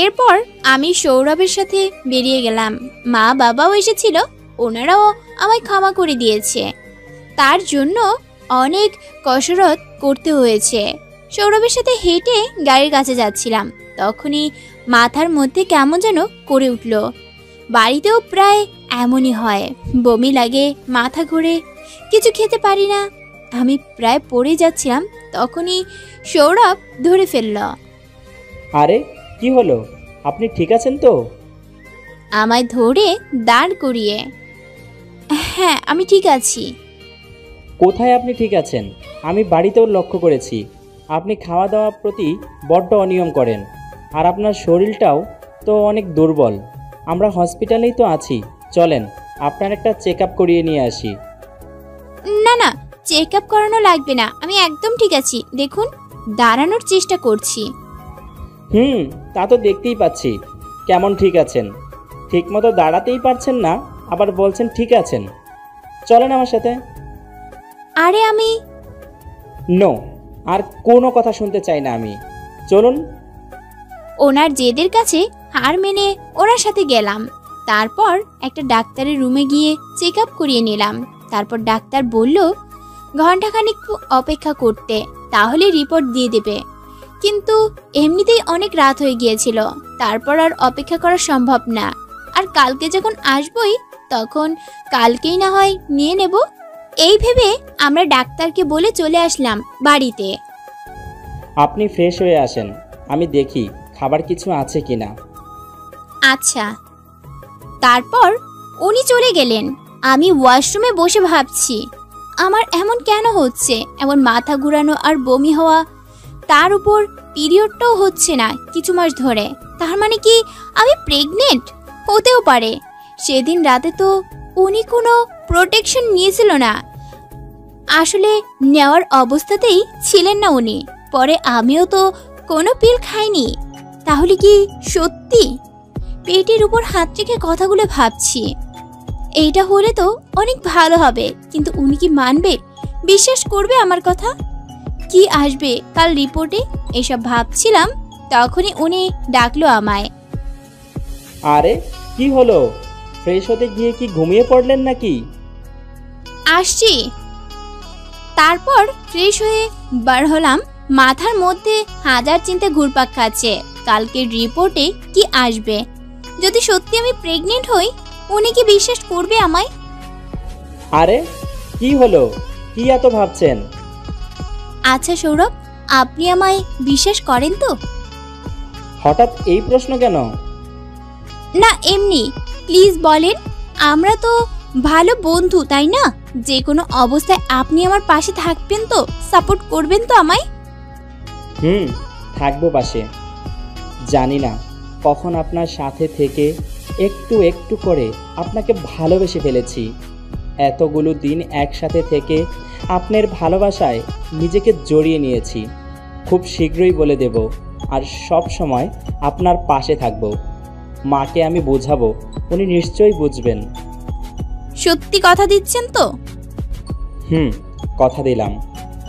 এরপর আমি সৌরভের সাথে বেরিয়ে গেলাম। মা বাবাও এসেছিল, ওনারাও আমায় ক্ষমা করে দিয়েছে। তার জন্য অনেক কসরত করতে হয়েছে। সৌরভের সাথে হেঁটে গাড়ির কাছে যাচ্ছিলাম, তখনই মাথার মধ্যে কেমন যেন করে উঠল। বাড়িতেও প্রায় এমনই হয়, বমি লাগে, মাথা ঘোরে, কিছু খেতে পারি না। আমি প্রায় পড়ে যাচ্ছিলাম, তখনই সৌরভ ধরে ফেলল। আরে কি হলো, আপনি ঠিক আছেন তো? আমায় ধরে দাঁড় করিয়ে। হ্যাঁ আমি ঠিক আছি। কোথায় আপনি ঠিক আছেন? আমি বাড়িতেও লক্ষ্য করেছি আপনি খাওয়া দাওয়ার প্রতি বড্ড অনিয়ম করেন, আর আপনার শরীরটাও তো অনেক দুর্বল। আমরা হসপিটালেই তো আছি, চলেন আপনার একটা চেক আপ করিয়ে নিয়ে আসি। না না, চেক আপ করানো লাগবে না, আমি একদম ঠিক আছি। দেখুন, দাঁড়ানোর চেষ্টা করছি। তা তো দেখতেই পাচ্ছি। কেমন ঠিক আছেন? ঠিকমতো দাঁড়াতেই পারছেন না, আবার বলছেন ঠিক আছেন। চলেন আমার সাথে। আরে আমি নো, আর কোনো কথা শুনতে চাই না আমি। চলুন। ওনার জেদের কাছে হার মেনে ওনার সাথে গেলাম। তারপর একটা ডাক্তারের রুমে গিয়ে চেক আপ করিয়ে নিলাম। তারপর ডাক্তার বলল ঘন্টাখানিক অপেক্ষা করতে, তাহলে রিপোর্ট দিয়ে দেবে। কিন্তু এমনিতেই অনেক রাত হয়ে গিয়েছিল, তারপর আর অপেক্ষা করা সম্ভব না। আর কালকে যখন আসবই, তখন কালকেই না হয় নিয়ে নেব। এই ভেবে আমরা ডাক্তারকে বলে চলে আসলাম বাড়িতে। আপনি ফ্রেশ হয়ে আসেন, আমি দেখি খাবার কিছু আছে কিনা। আচ্ছা। তারপর উনি চলে গেলেন। আমি ওয়াশরুমে বসে ভাবছি, আমার এমন কেন হচ্ছে, এমন মাথা ঘুরানো আর বমি হওয়া, তার উপর পিরিয়ডটাও হচ্ছে না কিছু মাস ধরে। তার মানে কি আমি প্রেগনেন্ট? হতেও পারে। সেদিন রাতে তো উনি কোনো প্রোটেকশন নিয়েছিল না, আসলে নেওয়ার অবস্থাতেই ছিলেন না উনি। পরে আমিও তো কোনো পিল খাইনি। তাহলে কি সত্যি? পেটের উপর হাত রেখে কথাগুলো ভাবছি, এইটা হলে তো অনেক ভালো হবে। কিন্তু উনি কি মানবে, বিশ্বাস করবে আমার কথা? কি আসবে কাল রিপোর্টে, এসব ভাবছিলাম। তখনই উনি ডাকলো আমায়। আরে কি হলো, ফ্রেশ হতে গিয়ে কি ঘুমিয়ে পড়লেন নাকি? আসছি। তারপর ফ্রেশ হয়ে বার হলাম। মাথার মধ্যে হাজার চিন্তা ঘুরপাক খাচ্ছে। কালকের রিপোর্টে কি আসবে? যদি সত্যি আমি প্রেগনেন্ট হই, উনি কি বিশ্বাস করবে আমায়? আরে কি হলো, কি এত ভাবছেন? আচ্ছা সৌরভ, আপনি আমায় বিশ্বাস করেন তো? হঠাৎ এই প্রশ্ন কেন? না এমনি, প্লিজ বলেন। আমরা তো ভালো বন্ধু, তাই না? যে কোনো অবস্থায় আপনি আমার পাশে থাকবেন তো, সাপোর্ট করবেন তো আমায়? থাকবো পাশে। জানি না কখন আপনার সাথে থেকে একটু একটু করে আপনাকে ভালোবেসে ফেলেছি। এতগুলো দিন একসাথে থেকে আপনার ভালোবাসায় নিজেকে জড়িয়ে নিয়েছি। খুব শীঘ্রই বলে দেব, আর সব সময় আপনার পাশে থাকব। মাকে আমি বোঝাবো, উনি নিশ্চয়ই বুঝবেন। সত্যি কথা দিচ্ছেন তো? কথা দিলাম।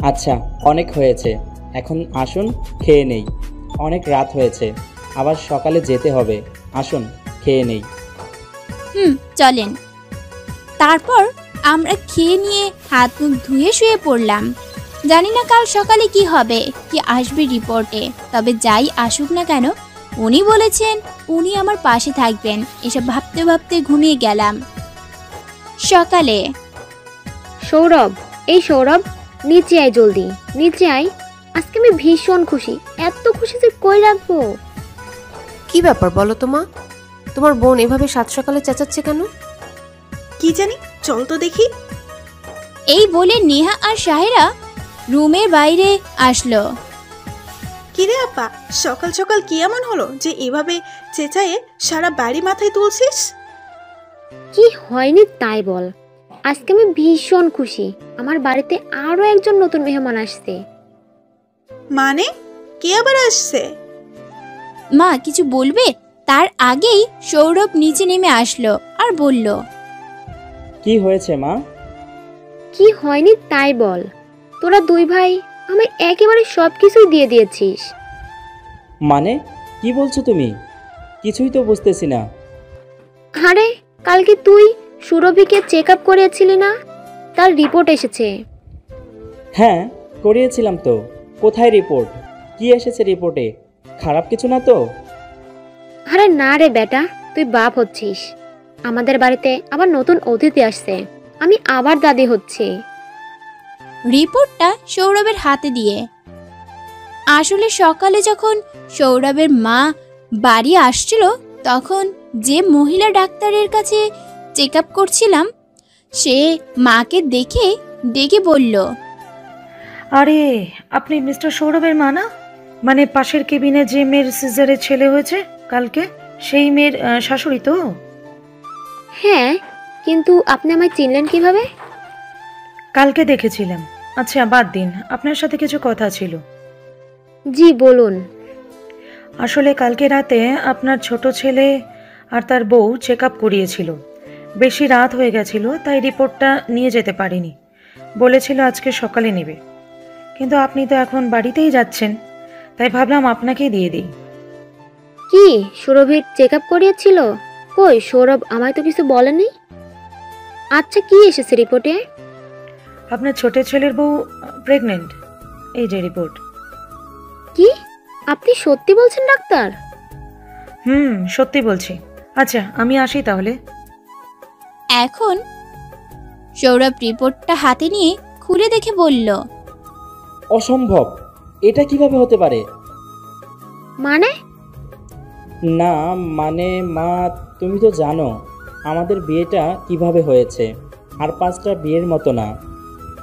আচ্ছা, অনেক হয়েছে, এখন আসুন খেয়ে নেই। অনেক রাত হয়েছে, আবার সকালে যেতে হবে। আসুন খেয়ে নেই। চলেন। তারপর আমরা খেয়ে নিয়ে হাত মুখ ধুয়ে শুয়ে পড়লাম। জানি না কাল সকালে কি হবে, কি আসবে রিপোর্টে। তবে যাই আসুক না কেন, উনি বলেছেন উনি আমার পাশে থাকবেন। এসব ভাবতে ভাবতে ঘুমিয়ে গেলাম। সকালে সৌরভ, এই সৌরভ, নিচে আয়, জলদি নিচে আয়। আজকে আমি ভীষণ খুশি, এত খুশি যে কই রাখবো। কি ব্যাপার বলো তো মা? তোমার বোন এভাবে সাত সকালে চেঁচাচ্ছে কেন? কি জানি, চল তো দেখি। এই বলে নেহা আর সাহেরা রুমের বাইরে আসলো। কিরে আপা, সকাল সকাল কি এমন হলো যে এভাবে চেঁচায়ে সারা বাড়ি মাথায় তুলছিস? কি হয়নি তাই বল। আজকে আমি ভীষণ খুশি, আমার বাড়িতে আরো একজন নতুন মেহমান আসছে। মানে কে আবার আসছে? মা কিছু বলবে তার আগেই সৌরভ নিচে নেমে আসলো আর বলল, কি হয়েছে মা? কি হয়নি তাই বল। তোরা দুই ভাই আমায় একেবারে সবকিছুই দিয়ে দিয়েছিস। মানে কি বলছো তুমি? কিছুই তো বুঝতেছি না। আরে কালকে তুই সুরভিকে চেক আপ করিয়েছিলি না, তার রিপোর্ট এসেছে। হ্যাঁ করিয়েছিলাম তো। কোথায় রিপোর্ট? কি এসেছে রিপোর্টে? খারাপ কিছু না তো? আরে না রে বেটা, তুই বাপ হচ্ছিস। আমাদের বাড়িতে আবার নতুন অতিথি আসছে, আমি আবার দাদি হচ্ছি। রিপোর্টটা সৌরভের হাতে দিয়ে। আসলে সকালে যখন সৌরভের মা বাড়ি আসছিল, তখন যে মহিলা ডাক্তারের কাছে চেক আপ করছিলাম, সে মাকে দেখে ডেকে বলল, আরে আপনি মিস্টার সৌরভের মা না? মানে পাশের কেবিনে যে মেয়ের সিজারে ছেলে হয়েছে কালকে, সেই মেয়ের শাশুড়ি তো? হ্যাঁ, কিন্তু আপনি আমায় চিনলেন কিভাবে? কালকে দেখেছিলাম। আচ্ছা বাদ দিন, আপনার সাথে কিছু কথা ছিল। জি বলুন। আসলে কালকে রাতে আপনার ছোট ছেলে আর তার বউ চেক আপ করিয়েছিল। বেশি রাত হয়ে গেছিল, তাই রিপোর্টটা নিয়ে যেতে পারিনি। বলেছিল আজকে সকালে নেবে, কিন্তু আপনি তো এখন বাড়িতেই যাচ্ছেন, তাই ভাবলাম আপনাকেই দিয়ে দিই। কি সুরভির চেক আপ করিয়েছিল? কই, সৌরভ আমায় তো কিছু বলেনি। আচ্ছা কি এসেছে রিপোর্টে? আপনার ছোট ছেলের বউ প্রেগনেন্ট, এই যে রিপোর্ট। কি আপনি সত্যি বলছেন ডাক্তার? সত্যি বলছি। আচ্ছা আমি আসি তাহলে। এখন সৌরভ রিপোর্টটা হাতে নিয়ে খুলে দেখে বলল, অসম্ভব, এটা কিভাবে হতে পারে? মানে? না মানে মা, তুমি তো জানো আমাদের বিয়েটা কিভাবে হয়েছে, আর 5টা বিয়ের মতো না।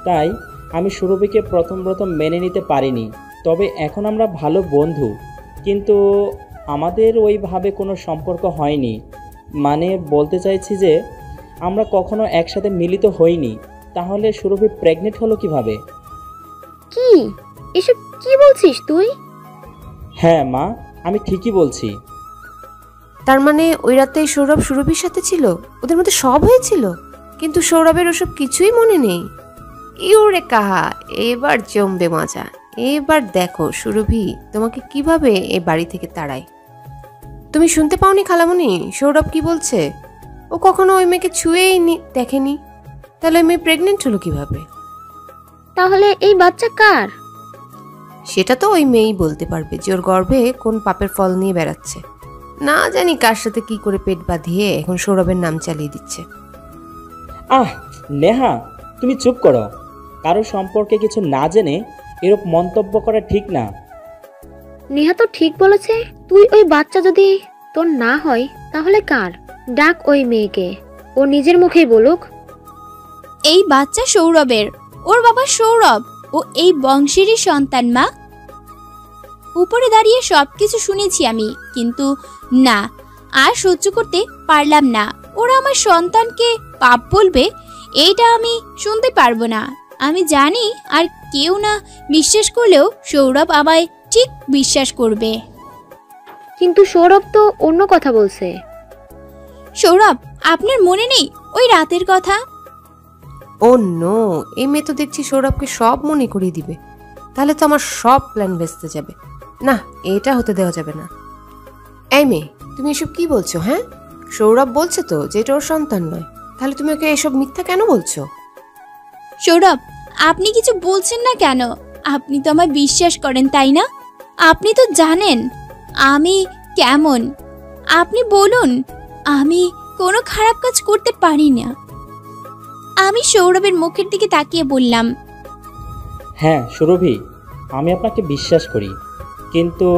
তাই আমি সুরভিকে প্রথম মেনে নিতে পারিনি। তবে এখন আমরা ভালো বন্ধু, কিন্তু আমাদের ওইভাবে কোনো সম্পর্ক হয়নি। মানে বলতে চাইছি যে আমরা কখনো একসাথে মিলিত হইনি। তাহলে সুরভি প্রেগনেন্ট হলো কিভাবে? কি এসব কি বলছিস তুই? হ্যাঁ মা, আমি ঠিকই বলছি। তার মানে ওই রাতে সৌরভ সুরভির সাথে ছিল, ওদের মধ্যে সব হয়েছিল, কিন্তু সৌরভের ওসব কিছুই মনে নেই। ইউরে কাহা, এবার জমবে মজা। এবার দেখো সুরভি তোমাকে কিভাবে এই বাড়ি থেকে তাড়ায়। তুমি শুনতে পাওনি খালামণি সৌরভ কি বলছে? ও কখনো ওই মেয়েকে ছুঁয়েই দেখেনি, তাহলে ওই মেয়ে প্রেগনেন্ট হলো কিভাবে? তাহলে এই বাচ্চা কার? সেটা তো ওই মেয়েই বলতে পারবে যে ওর গর্ভে কোন পাপের ফল নিয়ে বেড়াচ্ছে। না জানি কার সাথে কি করে পেট বাঁধিয়ে এখন সৌরভের নাম চালিয়ে দিচ্ছে। নেহা, তুমি চুপ করো। কারো সম্পর্কে কিছু না জেনে এরূপ মন্তব্য করা ঠিক না। নেহা তো ঠিক বলেছে। তুই ওই বাচ্চা যদি তোর না হয় তাহলে কার? ডাক ওই মেয়েকে, ও নিজের মুখেই বলুক। এই বাচ্চা সৌরভের, ওর বাবা সৌরভ, ও এই বংশেরই সন্তান মা। উপরে দাঁড়িয়ে সবকিছু শুনেছি আমি, কিন্তু না, আর সহ্য করতে পারলাম না। ওরা আমার সন্তানকে পাপ বলবে, এইটা আমি শুনতে পারবো না। আমি জানি আর কেউ না বিশ্বাস করলেও সৌরভ আমায় ঠিক বিশ্বাস করবে। কিন্তু সৌরভ তো অন্য কথা বলছে। সৌরভ, আপনার মনে নেই ওই রাতের কথা? ও নো, এই মেয়ে তো দেখছি সৌরভকে সব মনে করিয়ে দিবে। তাহলে তো আমার সব প্ল্যান ভেস্তে যাবে। না, এটা হতে দেওয়া যাবে না। এই মেয়ে, তুমি এসব কি বলছো? হ্যাঁ, সৌরভ বলছে তো যে এটা ওর সন্তান নয়, তাহলে তুমি ওকে এসব মিথ্যা কেন বলছো? সৌরভ, আপনি কিছু বলছেন না কেন? আপনি তো আমায় বিশ্বাস করেন, তাই না? আপনি তো জানেন আমি কেমন। আপনি বলুন, আমি কোনো খারাপ কাজ করতে পারি না। আমি সৌরভের মুখের দিকে তাকিয়ে বললাম, হ্যাঁ সুরভি, আমি আপনাকে বিশ্বাস করি, কিন্তু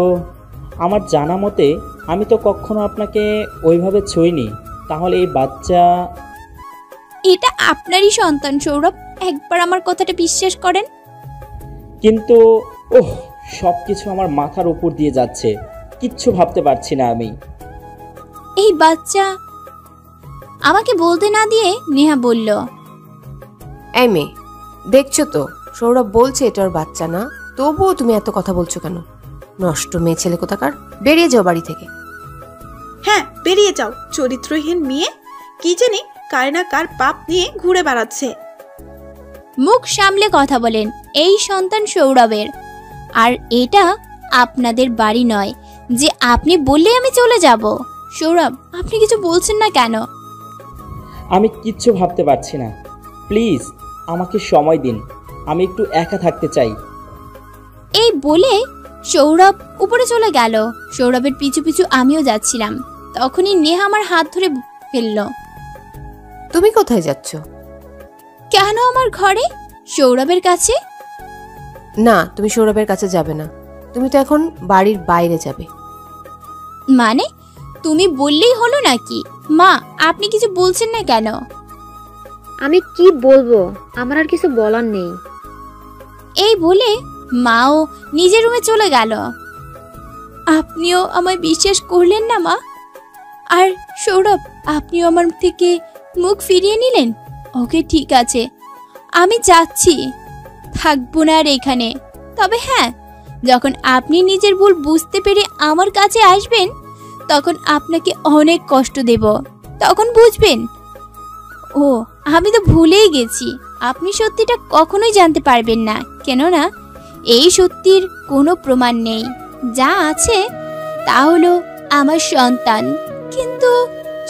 আমার জানা মতে আমি তো কখনো আপনাকে ওইভাবে ছুঁইনি। তাহলে এই বাচ্চা? এটা আপনারই সন্তান সৌরভ, একবার আমার কথাটা বিশ্বাস করেন। কিন্তু সব কিছু আমার মাথার উপর দিয়ে যাচ্ছে, কিচ্ছু ভাবতে পারছি না আমি। এই বাচ্চা? আমাকে বলতে না দিয়ে নেহা বলল, এই মেয়ে, দেখছো তো সৌরভ বলছে এটা ওর বাচ্চা না, তবুও তুমি এত কথা বলছো কেন? নষ্ট মেয়ে ছেলে কোথাকার, বেরিয়ে যাও বাড়ি থেকে। হ্যাঁ, বেরিয়ে যাও, চরিত্রহীন মেয়ে। কি জানি কার না কার পাপ নিয়ে ঘুরে বেড়াচ্ছে। মুখ সামলে কথা বলেন, এই সন্তান সৌরভের। আর এটা আপনাদের বাড়ি নয় যে আপনি বললে আমি চলে যাব। সৌরভ, আপনি কিছু বলছেন না কেন? আমি কিচ্ছু ভাবতে পারছি না, প্লিজ আমাকে সময় দিন, আমি একটু একা থাকতে চাই। এই বলে সৌরভ উপরে চলে গেল। সৌরভের পিছু পিছু আমিও যাচ্ছিলাম। তখনই নেহা আমার হাত ধরে ফেলল। তুমি কোথায় যাচ্ছ? কেন আমার ঘরে? সৌরভের কাছে। না, তুমি সৌরভের কাছে যাবে না, তুমি তো এখন বাড়ির বাইরে যাবে। মানে তুমি বললেই হলো নাকি? মা, আপনি কিছু বলছেন না কেন? আমি কি বলবো, আমার আর কিছু বলার নেই। এই বলে মাও নিজের রুমে চলে গেল। আপনিও আমায় বিশ্বাস করলেন না মা? আর সৌরভ, আপনিও আমার থেকে মুখ ফিরিয়ে নিলেন। ওকে, ঠিক আছে, আমি যাচ্ছি, থাকবো না আর এখানে। তবে হ্যাঁ, যখন আপনি নিজের ভুল বুঝতে পেরে আমার কাছে আসবেন, তখন আপনাকে অনেক কষ্ট দেব, তখন বুঝবেন। ও, আমি তো ভুলেই গেছি, আপনি সত্যিটা কখনোই জানতে পারবেন না, কেননা এই সত্যির কোনো প্রমাণ নেই। যা আছে তা হলো আমার সন্তান, কিন্তু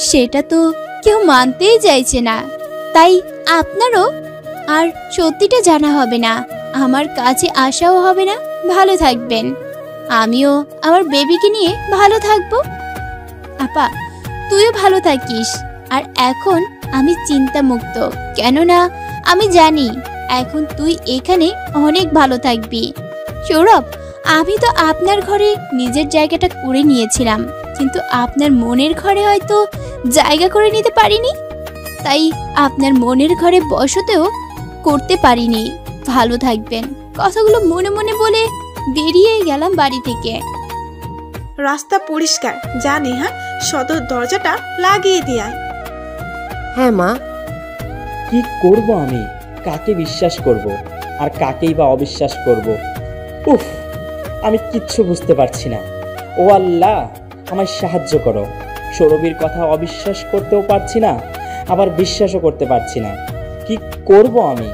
সেটা তো কেউ মানতেই চাইছে না। তাই আপনারও আর সত্যিটা জানা হবে না, আমার কাছে আসাও হবে না। ভালো থাকবেন, আমিও আমার বেবিকে নিয়ে ভালো থাকবো। আপা, তুইও ভালো থাকিস। আর এখন আমি চিন্তামুক্ত, কেননা আমি জানি এখন তুই এখানে অনেক ভালো থাকবি। সৌরভ, আমি তো আপনার ঘরে নিজের জায়গাটা করে নিয়েছিলাম, কিন্তু আপনার মনের ঘরে হয়তো জায়গা করে নিতে পারিনি, তাই আপনার মনের ঘরে বসতেও করতে পারিনি। ভালো থাকবেন। কথাগুলো মনে মনে বলে বেরিয়ে গেলাম বাড়ি থেকে। রাস্তা পরিষ্কার, যা নেহা সদর দরজাটা লাগিয়ে দিয়ে। হ্যাঁ মা। কি করব আমি? কাকে বিশ্বাস করব আর কাকেই বা অবিশ্বাস করব? উফ, আমি কিচ্ছু বুঝতে পারছি না। ও আল্লাহ, আমায় সাহায্য করো। সৌরভীর কথা অবিশ্বাস করতেও পারছি না, আবার বিশ্বাসও করতে পারছি না। কি করব আমি?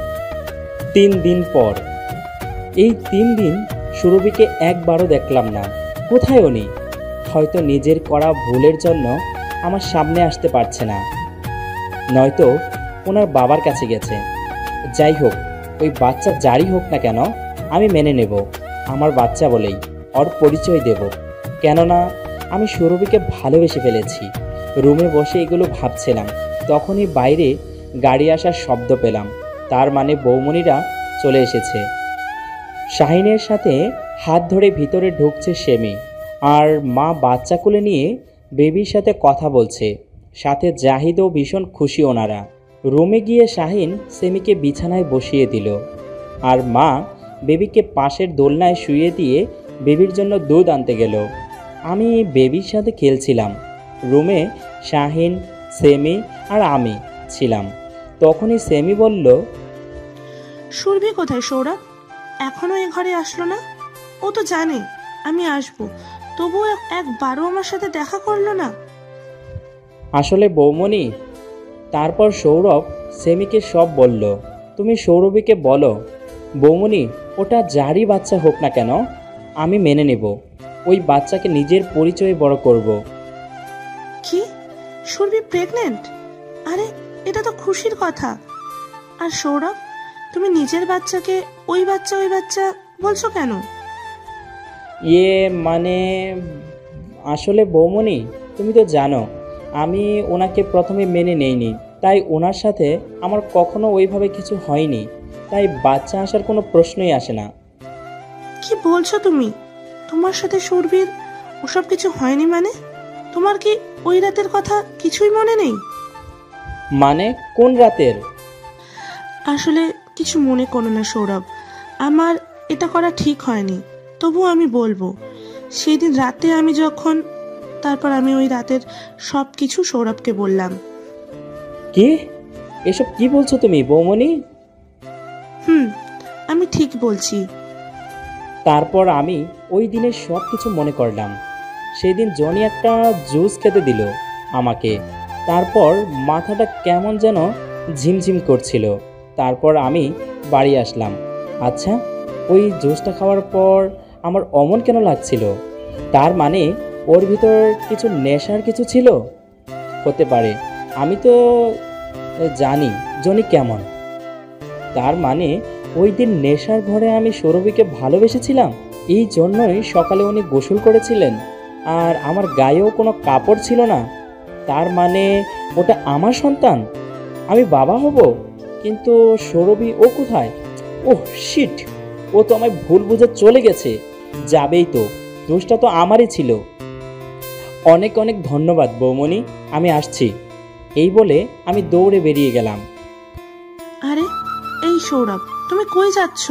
3 দিন পর। এই 3 দিন সুরভিকে একবারও দেখলাম না, কোথায়ও নেই। হয়তো নিজের করা ভুলের জন্য আমার সামনে আসতে পারছে না। নয়তো ওনার বাবার কাছে গেছে। যাই হোক, ওই বাচ্চা যারই হোক না কেন আমি মেনে নেব, আমার বাচ্চা বলেই ওর পরিচয় দেব। কেননা আমি সুরভিকে ভালোবেসে ফেলেছি। রুমে বসে এগুলো ভাবছিলাম, তখনই বাইরে গাড়ি আসার শব্দ পেলাম। তার মানে বৌমনিরা চলে এসেছে। শাহিনের সাথে হাত ধরে ভিতরে ঢুকছে সেমি, আর মা বাচ্চা কোলে নিয়ে বেবির সাথে কথা বলছে। সাথে জাহিদও ভীষণ খুশি ওনারা। রুমে গিয়ে শাহিন সেমিকে বিছানায় বসিয়ে দিল, আর মা বেবিকে পাশের দোলনায় শুইয়ে দিয়ে বেবির জন্য দুধ আনতে গেল। আমি বেবির সাথে খেলছিলাম। রুমে শাহিন, সেমি আর আমি ছিলাম। তখনই সেমি বলল, সুরভি কোথায় সৌরভ? এখনো এ ঘরে আসলো না? ও তো জানে আমি আসবো, তবুও একবারও আমার সাথে দেখা করলো না। আসলে বৌমনি। তারপর সৌরভ সেমিকে সব বলল। তুমি সৌরভীকে বলো, বৌমনি ওটা যারই বাচ্চা হোক না কেন আমি মেনে নেব। ওই বাচ্চাকে নিজের পরিচয়ে বড় করব। কি? সুরভি প্রেগনেন্ট? আরে এটা তো খুশির কথা। আর সৌরভ, তুমি নিজের বাচ্চাকে ওই বাচ্চা বলছো কেন? মানে আসলে বৌমনি, তুমি তো জানো আমি ওনাকে প্রথমে মেনে নেইনি, তাই ওনার সাথে আমার কখনো ওইভাবে কিছু হয়নি, তাই বাচ্চা আসার কোনো প্রশ্নই আসে না। কি বলছো তুমি? তোমার সাথে সুরভির ওসব কিছু হয়নি মানে? তোমার কি ওই রাতের কথা কিছুই মনে নেই? মানে কোন রাতের? আসলে কিছু মনে করো না সৌরভ, আমার এটা করা ঠিক হয়নি, তবু আমি বলবো। সেই দিন রাতে আমি যখন, তারপর আমি ওই রাতের সব কিছু সৌরভকে বললাম। কি? এসব কি বলছো তুমি বৌমনি? আমি ঠিক বলছি। তারপর আমি ওই দিনের সব কিছু মনে করলাম। সেই দিন জনি একটা জুস খেতে দিল আমাকে। তারপর মাথাটা কেমন যেন ঝিমঝিম করছিল। তারপর আমি বাড়ি আসলাম। আচ্ছা, ওই জুসটা খাওয়ার পর আমার অমন কেন লাগছিল? তার মানে ওর ভিতর কিছু নেশার কিছু ছিল হতে পারে। আমি তো জানি জনি কেমন। তার মানে ওই দিন নেশার ঘরে আমি সৌরভীকে ভালোবেসেছিলাম। এই জন্যই সকালে উনি গোসল করেছিলেন, আর আমার গায়েও কোনো কাপড় ছিল না। তার মানে ওটা আমার সন্তান, আমি বাবা হব। কিন্তু সৌরভী ও কোথায়? ওহ শিট, ও তো আমায় ভুল বুঝে চলে গেছে। যাবেই তো, দোষটা তো আমারই ছিল। অনেক অনেক ধন্যবাদ বৌমনি, আমি আসছি। এই বলে আমি দৌড়ে বেরিয়ে গেলাম। আরে এই সৌরভ, তুমি কই যাচ্ছ?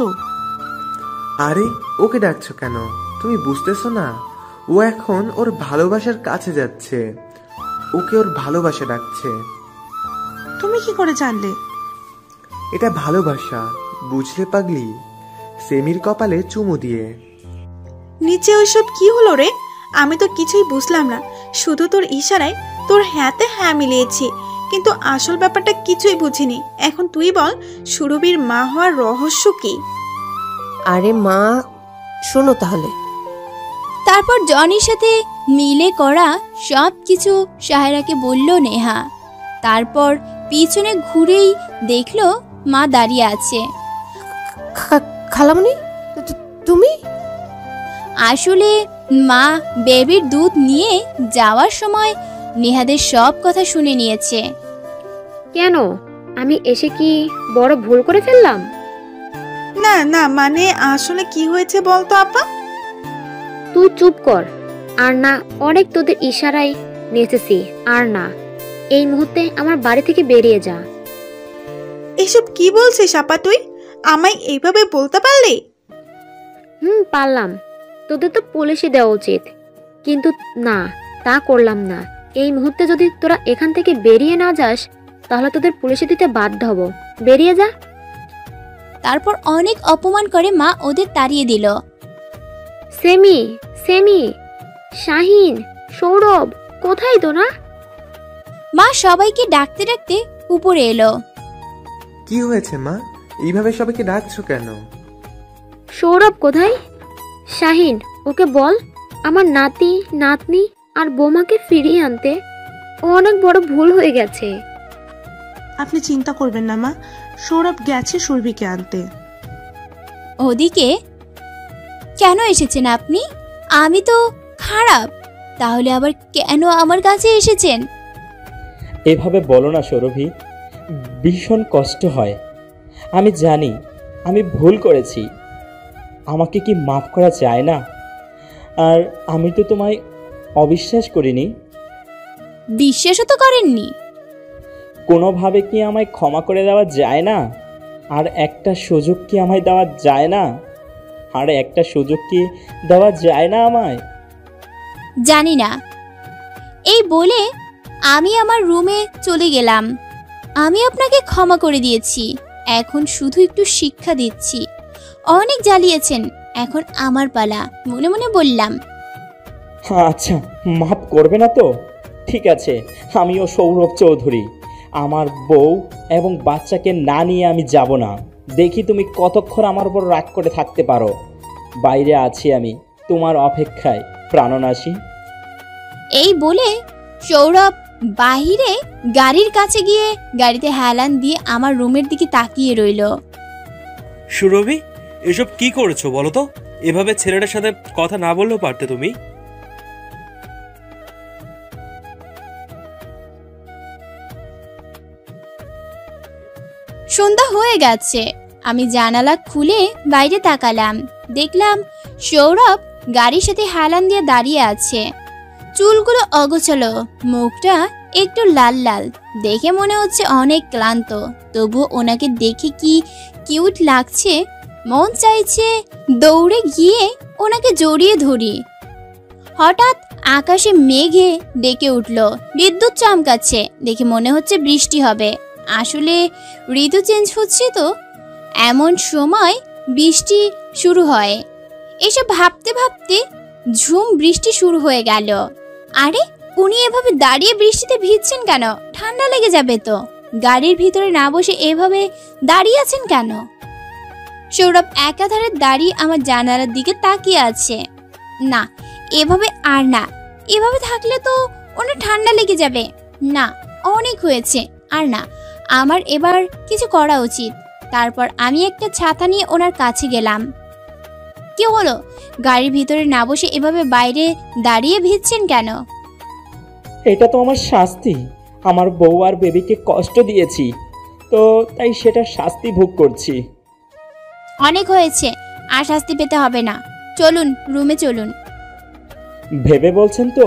আরে ওকে ডাকছো কেন? তুমি বুঝতেছো না? ও এখন ওর ভালোবাসার কাছে যাচ্ছে। ওকে ওর ভালোবাসা ডাকছে। তুমি কি করে জানলে? এটা ভালোবাসা, বুঝলে পাগলি? সেমির কপালে চুমু দিয়ে। নিচে ওইসব কি হলো রে? আমি তো কিছুই বুঝলাম না, শুধু তোর ইশারায় তোর হ্যাঁতে হ্যাঁ মিলিয়েছি, কিন্তু আসল ব্যাপারটা কিছুই বুঝিনি। এখন তুই বল, সুরভির মা হওয়ার রহস্য কি? আরে মা, শোনো তাহলে। তারপর জনির সাথে মিলে করা সব কিছু সাহেরাকে বলল নেহা। তারপর পিছনে ঘুরেই দেখলো মা দাঁড়িয়ে আছে। খালামণি, তুমি? আসলে মা বেবির দুধ নিয়ে যাওয়ার সময় নেহাদের সব কথা শুনে নিয়েছে। কেন? আমি এসে কি বড় ভুল করে ফেললাম? না না, মানে আসলে কি হয়েছে বলতো আপা? তুই চুপ কর। আর না, অনেক তোদের ইশারায় নেচেছি। আর না, এই মুহূর্তে আমার বাড়ি থেকে বেরিয়ে যা। এসব কি বলছিস আপা তুই? আমায় এইভাবে বলতে পারলি? পারলাম। তোদের তো পুলিশে দেওয়া উচিত, কিন্তু না, তা করলাম না। এই মুহূর্তে যদি তোরা এখান থেকে বেরিয়ে না যাস, তাহলে তোদের পুলিশে দিতে বাধ্য হব। বেরিয়ে যা। তারপর অনেক অপমান করে মা ওদের তাড়িয়ে দিল। সেমি, সেমি, শাহিন, সৌরভ, কোথায় তোরা? মা সবাইকে ডাকতে ডাকতে উপরে এলো। কি হয়েছে মা? এইভাবে সবাইকে ডাকছো কেন? সৌরভ কোথায়? শাহিন, ওকে বল আমার নাতি, নাতনি আর বৌমাকে ফিরিয়ে আনতে। অনেক বড় ভুল হয়ে গেছে। আপনি চিন্তা করবেন না মা, সৌরভ গেছে সুরভিকে আনতে। ওদিকে কেন এসেছেন আপনি? আমি তো খারাপ, তাহলে আবার কেন আমার কাছে এসেছেন? এভাবে বলো না সৌরভী, ভীষণ কষ্ট হয়। আমি জানি আমি ভুল করেছি, আমাকে কি মাফ করা যায় না? আর আমি তো তোমায় অবিশ্বাস করিনি। বিশ্বাসও তো করেননি। কোনোভাবে কি আমায় ক্ষমা করে দেওয়া যায় না? আর একটা সুযোগ কি আমায় দেওয়া যায় না? আর একটা সুযোগ কি দেওয়া যায় না আমায়? জানি না। এই বলে আমি আমার রুমে চলে গেলাম। আমি আপনাকে ক্ষমা করে দিয়েছি, এখন শুধু একটু শিক্ষা দিচ্ছি। অনেক জ্বালিয়েছেন, এখন আমার পালা, মনে মনে বললাম। আচ্ছা, মাফ করবে না তো? ঠিক আছে, আমিও সৌরভ চৌধুরী। আমার বউ এবং বাচ্চাকে না নিয়ে আমি যাব না। দেখি তুমি কতক্ষণ আমার উপর রাগ করে থাকতে পারো। বাইরে আছি আমি তোমার অপেক্ষায়, প্রাণনাশী। এই বলে সৌরভ বাহিরে গাড়ির কাছে গিয়ে গাড়িতে হেলান দিয়ে আমার রুমের দিকে তাকিয়ে রইল। সুরভি, এসব কি করেছো বলো তো? এভাবে ছেলেটার সাথে কথা না বললেও পারতে তুমি। সন্ধ্যা হয়ে গেছে। আমি জানালা খুলে বাইরে তাকালাম, দেখলাম সৌরভ গাড়ির সাথে হেলান দিয়ে দাঁড়িয়ে আছে। চুলগুলো অগোছালো, মুখটা একটু লাল লাল, দেখে মনে হচ্ছে অনেক ক্লান্ত। তবুও ওনাকে দেখে কি কিউট লাগছে, মন চাইছে দৌড়ে গিয়ে ওনাকে জড়িয়ে ধরি। হঠাৎ আকাশে মেঘে ডেকে উঠল, বিদ্যুৎ চমকাচ্ছে, দেখে মনে হচ্ছে বৃষ্টি হবে। আসলে ঋতু চেঞ্জ হচ্ছে তো, এমন সময় বৃষ্টি শুরু হয়। এসব ভাবতে ভাবতে ঝুম বৃষ্টি শুরু হয়ে গেল। আরে, উনি এভাবে দাঁড়িয়ে বৃষ্টিতে ভিজছেন কেন? ঠান্ডা লেগে যাবে তো। গাড়ির ভিতরে না বসে এভাবে দাঁড়িয়ে আছেন কেন? সৌরভ একাধারে দাঁড়িয়ে আমার জানালার দিকে তাকিয়ে আছে। না, এভাবে আর না, এভাবে থাকলে তো ওনার ঠান্ডা লেগে যাবে। না, অনেক হয়েছে, আর না, আমার এবার কিছু করা উচিত। তারপর আমি একটা ছাতা নিয়ে ওনার কাছে গেলাম। কি হলো? গাড়ির ভিতরে না বসে এভাবে বাইরে দাঁড়িয়ে ভিজছেন কেন? এটা তো আমার শাস্তি। আমার বউ আর বেবিকে কষ্ট দিয়েছি, তো তাই সেটা শাস্তি ভোগ করছি। অনেক হয়েছে, আর শাস্তি পেতে হবে না। চলুন, রুমে চলুন। ভেবে বলছেন তো?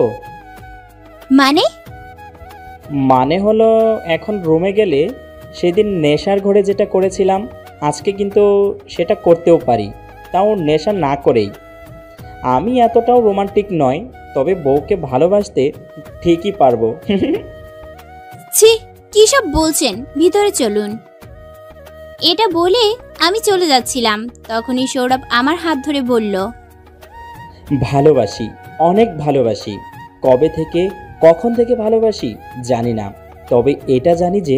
মানে হলো এখন রুমে গেলে সেদিন নেশার ঘরে যেটা করেছিলাম, আজকে কিন্তু সেটা করতেও পারি, তাও নেশা না করেই। আমি এতটাও রোমান্টিক নয়, তবে বউকে ভালোবাসতে ঠিকই পারবো। ছি, কি সব বলছেন? ভিতরে চলুন। এটা বলে আমি চলে যাচ্ছিলাম, তখনই সৌরভ আমার হাত ধরে বলল, ভালোবাসি, অনেক ভালোবাসি। কবে থেকে, কখন থেকে ভালোবাসি জানি না, তবে এটা জানি যে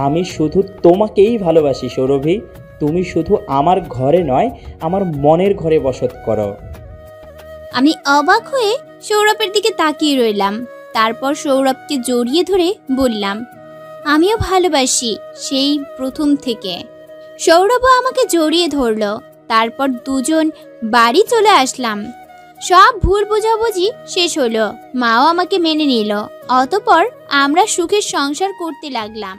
আমি শুধু তোমাকেই ভালোবাসি সৌরভী। তুমি শুধু আমার ঘরে নয়, আমার মনের ঘরে বসত করো। আমি অবাক হয়ে সৌরভের দিকে তাকিয়ে রইলাম। তারপর সৌরভকে জড়িয়ে ধরে বললাম, আমিও ভালোবাসি, সেই প্রথম থেকে। সৌরভও আমাকে জড়িয়ে ধরল। তারপর দুজন বাড়ি চলে আসলাম। সব ভুল বোঝাবুঝি শেষ হলো, মাও আমাকে মেনে নিল। অতঃপর আমরা সুখের সংসার করতে লাগলাম।